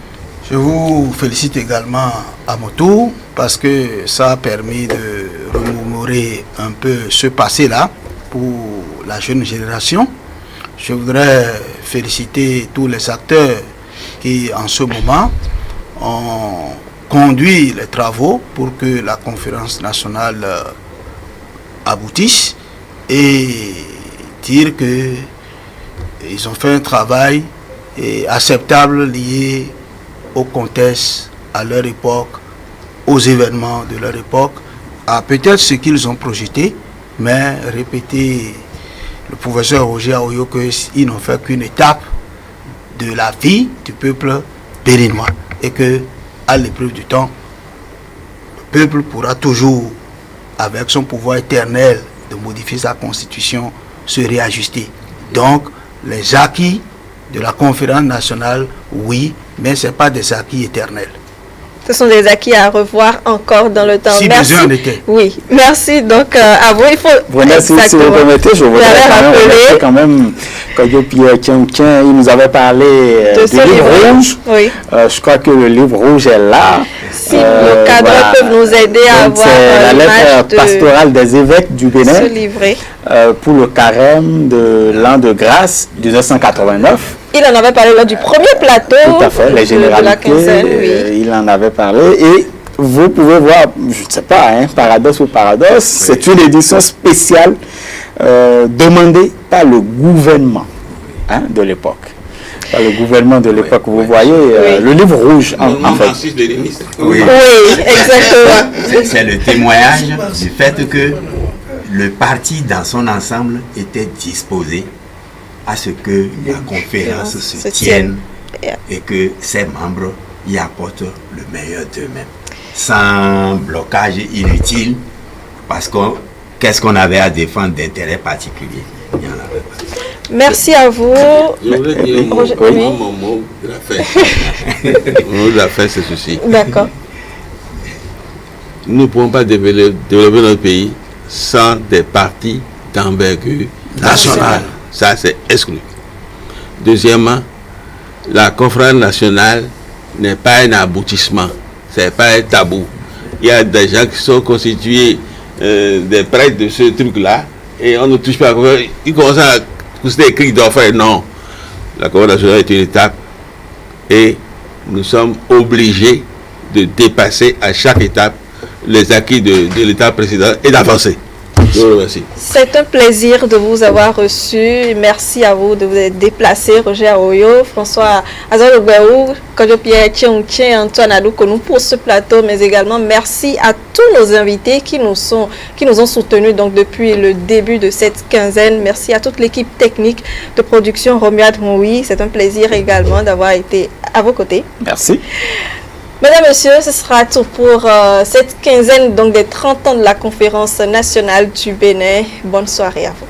Je vous félicite également à mon tour parce que ça a permis de remémorer un peu ce passé-là pour la jeune génération. Je voudrais féliciter tous les acteurs qui, en ce moment, ont conduit les travaux pour que la conférence nationale aboutisse et dire qu'ils ont fait un travail acceptable lié au contexte, à leur époque, aux événements de leur époque, à peut-être ce qu'ils ont projeté, mais répéter le professeur Roger Aoyo qu'ils n'ont fait qu'une étape de la vie du peuple béninois et que, à l'épreuve du temps, le peuple pourra toujours, avec son pouvoir éternel de modifier sa constitution, se réajuster. Donc, les acquis de la conférence nationale, oui, mais ce n'est pas des acquis éternels. Ce sont des acquis à revoir encore dans le temps. Si Merci. besoin était. Oui, merci. Donc, à vous, il faut... Merci, si vous permettez, je voudrais quand même que Pierre Tchang, il nous avait parlé du livre rouge. Oui. Je crois que le livre rouge est là. Si nos cadres peuvent nous aider à avoir la lettre pastorale des évêques du Bénin ce livret. pour le carême de l'an de grâce 1989. Il en avait parlé lors du premier plateau. Tout à fait, les de généralités, la quinzaine, oui. il en avait parlé. Et vous pouvez voir, je ne sais pas, hein, paradoxe ou paradoxe, c'est une édition spéciale demandée par le gouvernement de l'époque. Par le gouvernement de l'époque, vous voyez, le livre rouge, en fait. Oui, Exactement. c'est le témoignage du fait que le parti dans son ensemble était disposé à ce que la conférence se tienne et que ses membres y apportent le meilleur d'eux-mêmes, sans blocage inutile, parce que qu'est-ce qu'on avait à défendre d'intérêt particulier? Il n'y en avait pas. Merci à vous. Je voulais dire mon mot de la fin. Mon mot de la fin, c'est ceci. D'accord. Nous ne pouvons pas développer notre pays sans des partis d'envergure nationale. Ça, c'est exclu. Deuxièmement, la conférence nationale n'est pas un aboutissement. Ce n'est pas un tabou. Il y a des gens qui sont constitués des prêtres de ce truc-là et on ne touche pas à la conférence. Ils commencent à pousser des cris d'enfer. Non. La conférence nationale est une étape et nous sommes obligés de dépasser à chaque étape les acquis de l'étape précédente et d'avancer. Je vous remercie. C'est un plaisir de vous avoir reçu. Merci à vous de vous être déplacé, Roger Aoyo, François Azalogbeou, Kodjo-Pierre Tchien, Antoine Adoukonou pour ce plateau, mais également merci à tous nos invités qui nous ont soutenus donc depuis le début de cette quinzaine. Merci à toute l'équipe technique de production Romuald Moui. C'est un plaisir également d'avoir été à vos côtés. Merci. Mesdames, Messieurs, ce sera tout pour cette quinzaine donc des 30 ans de la conférence nationale du Bénin. Bonne soirée à vous.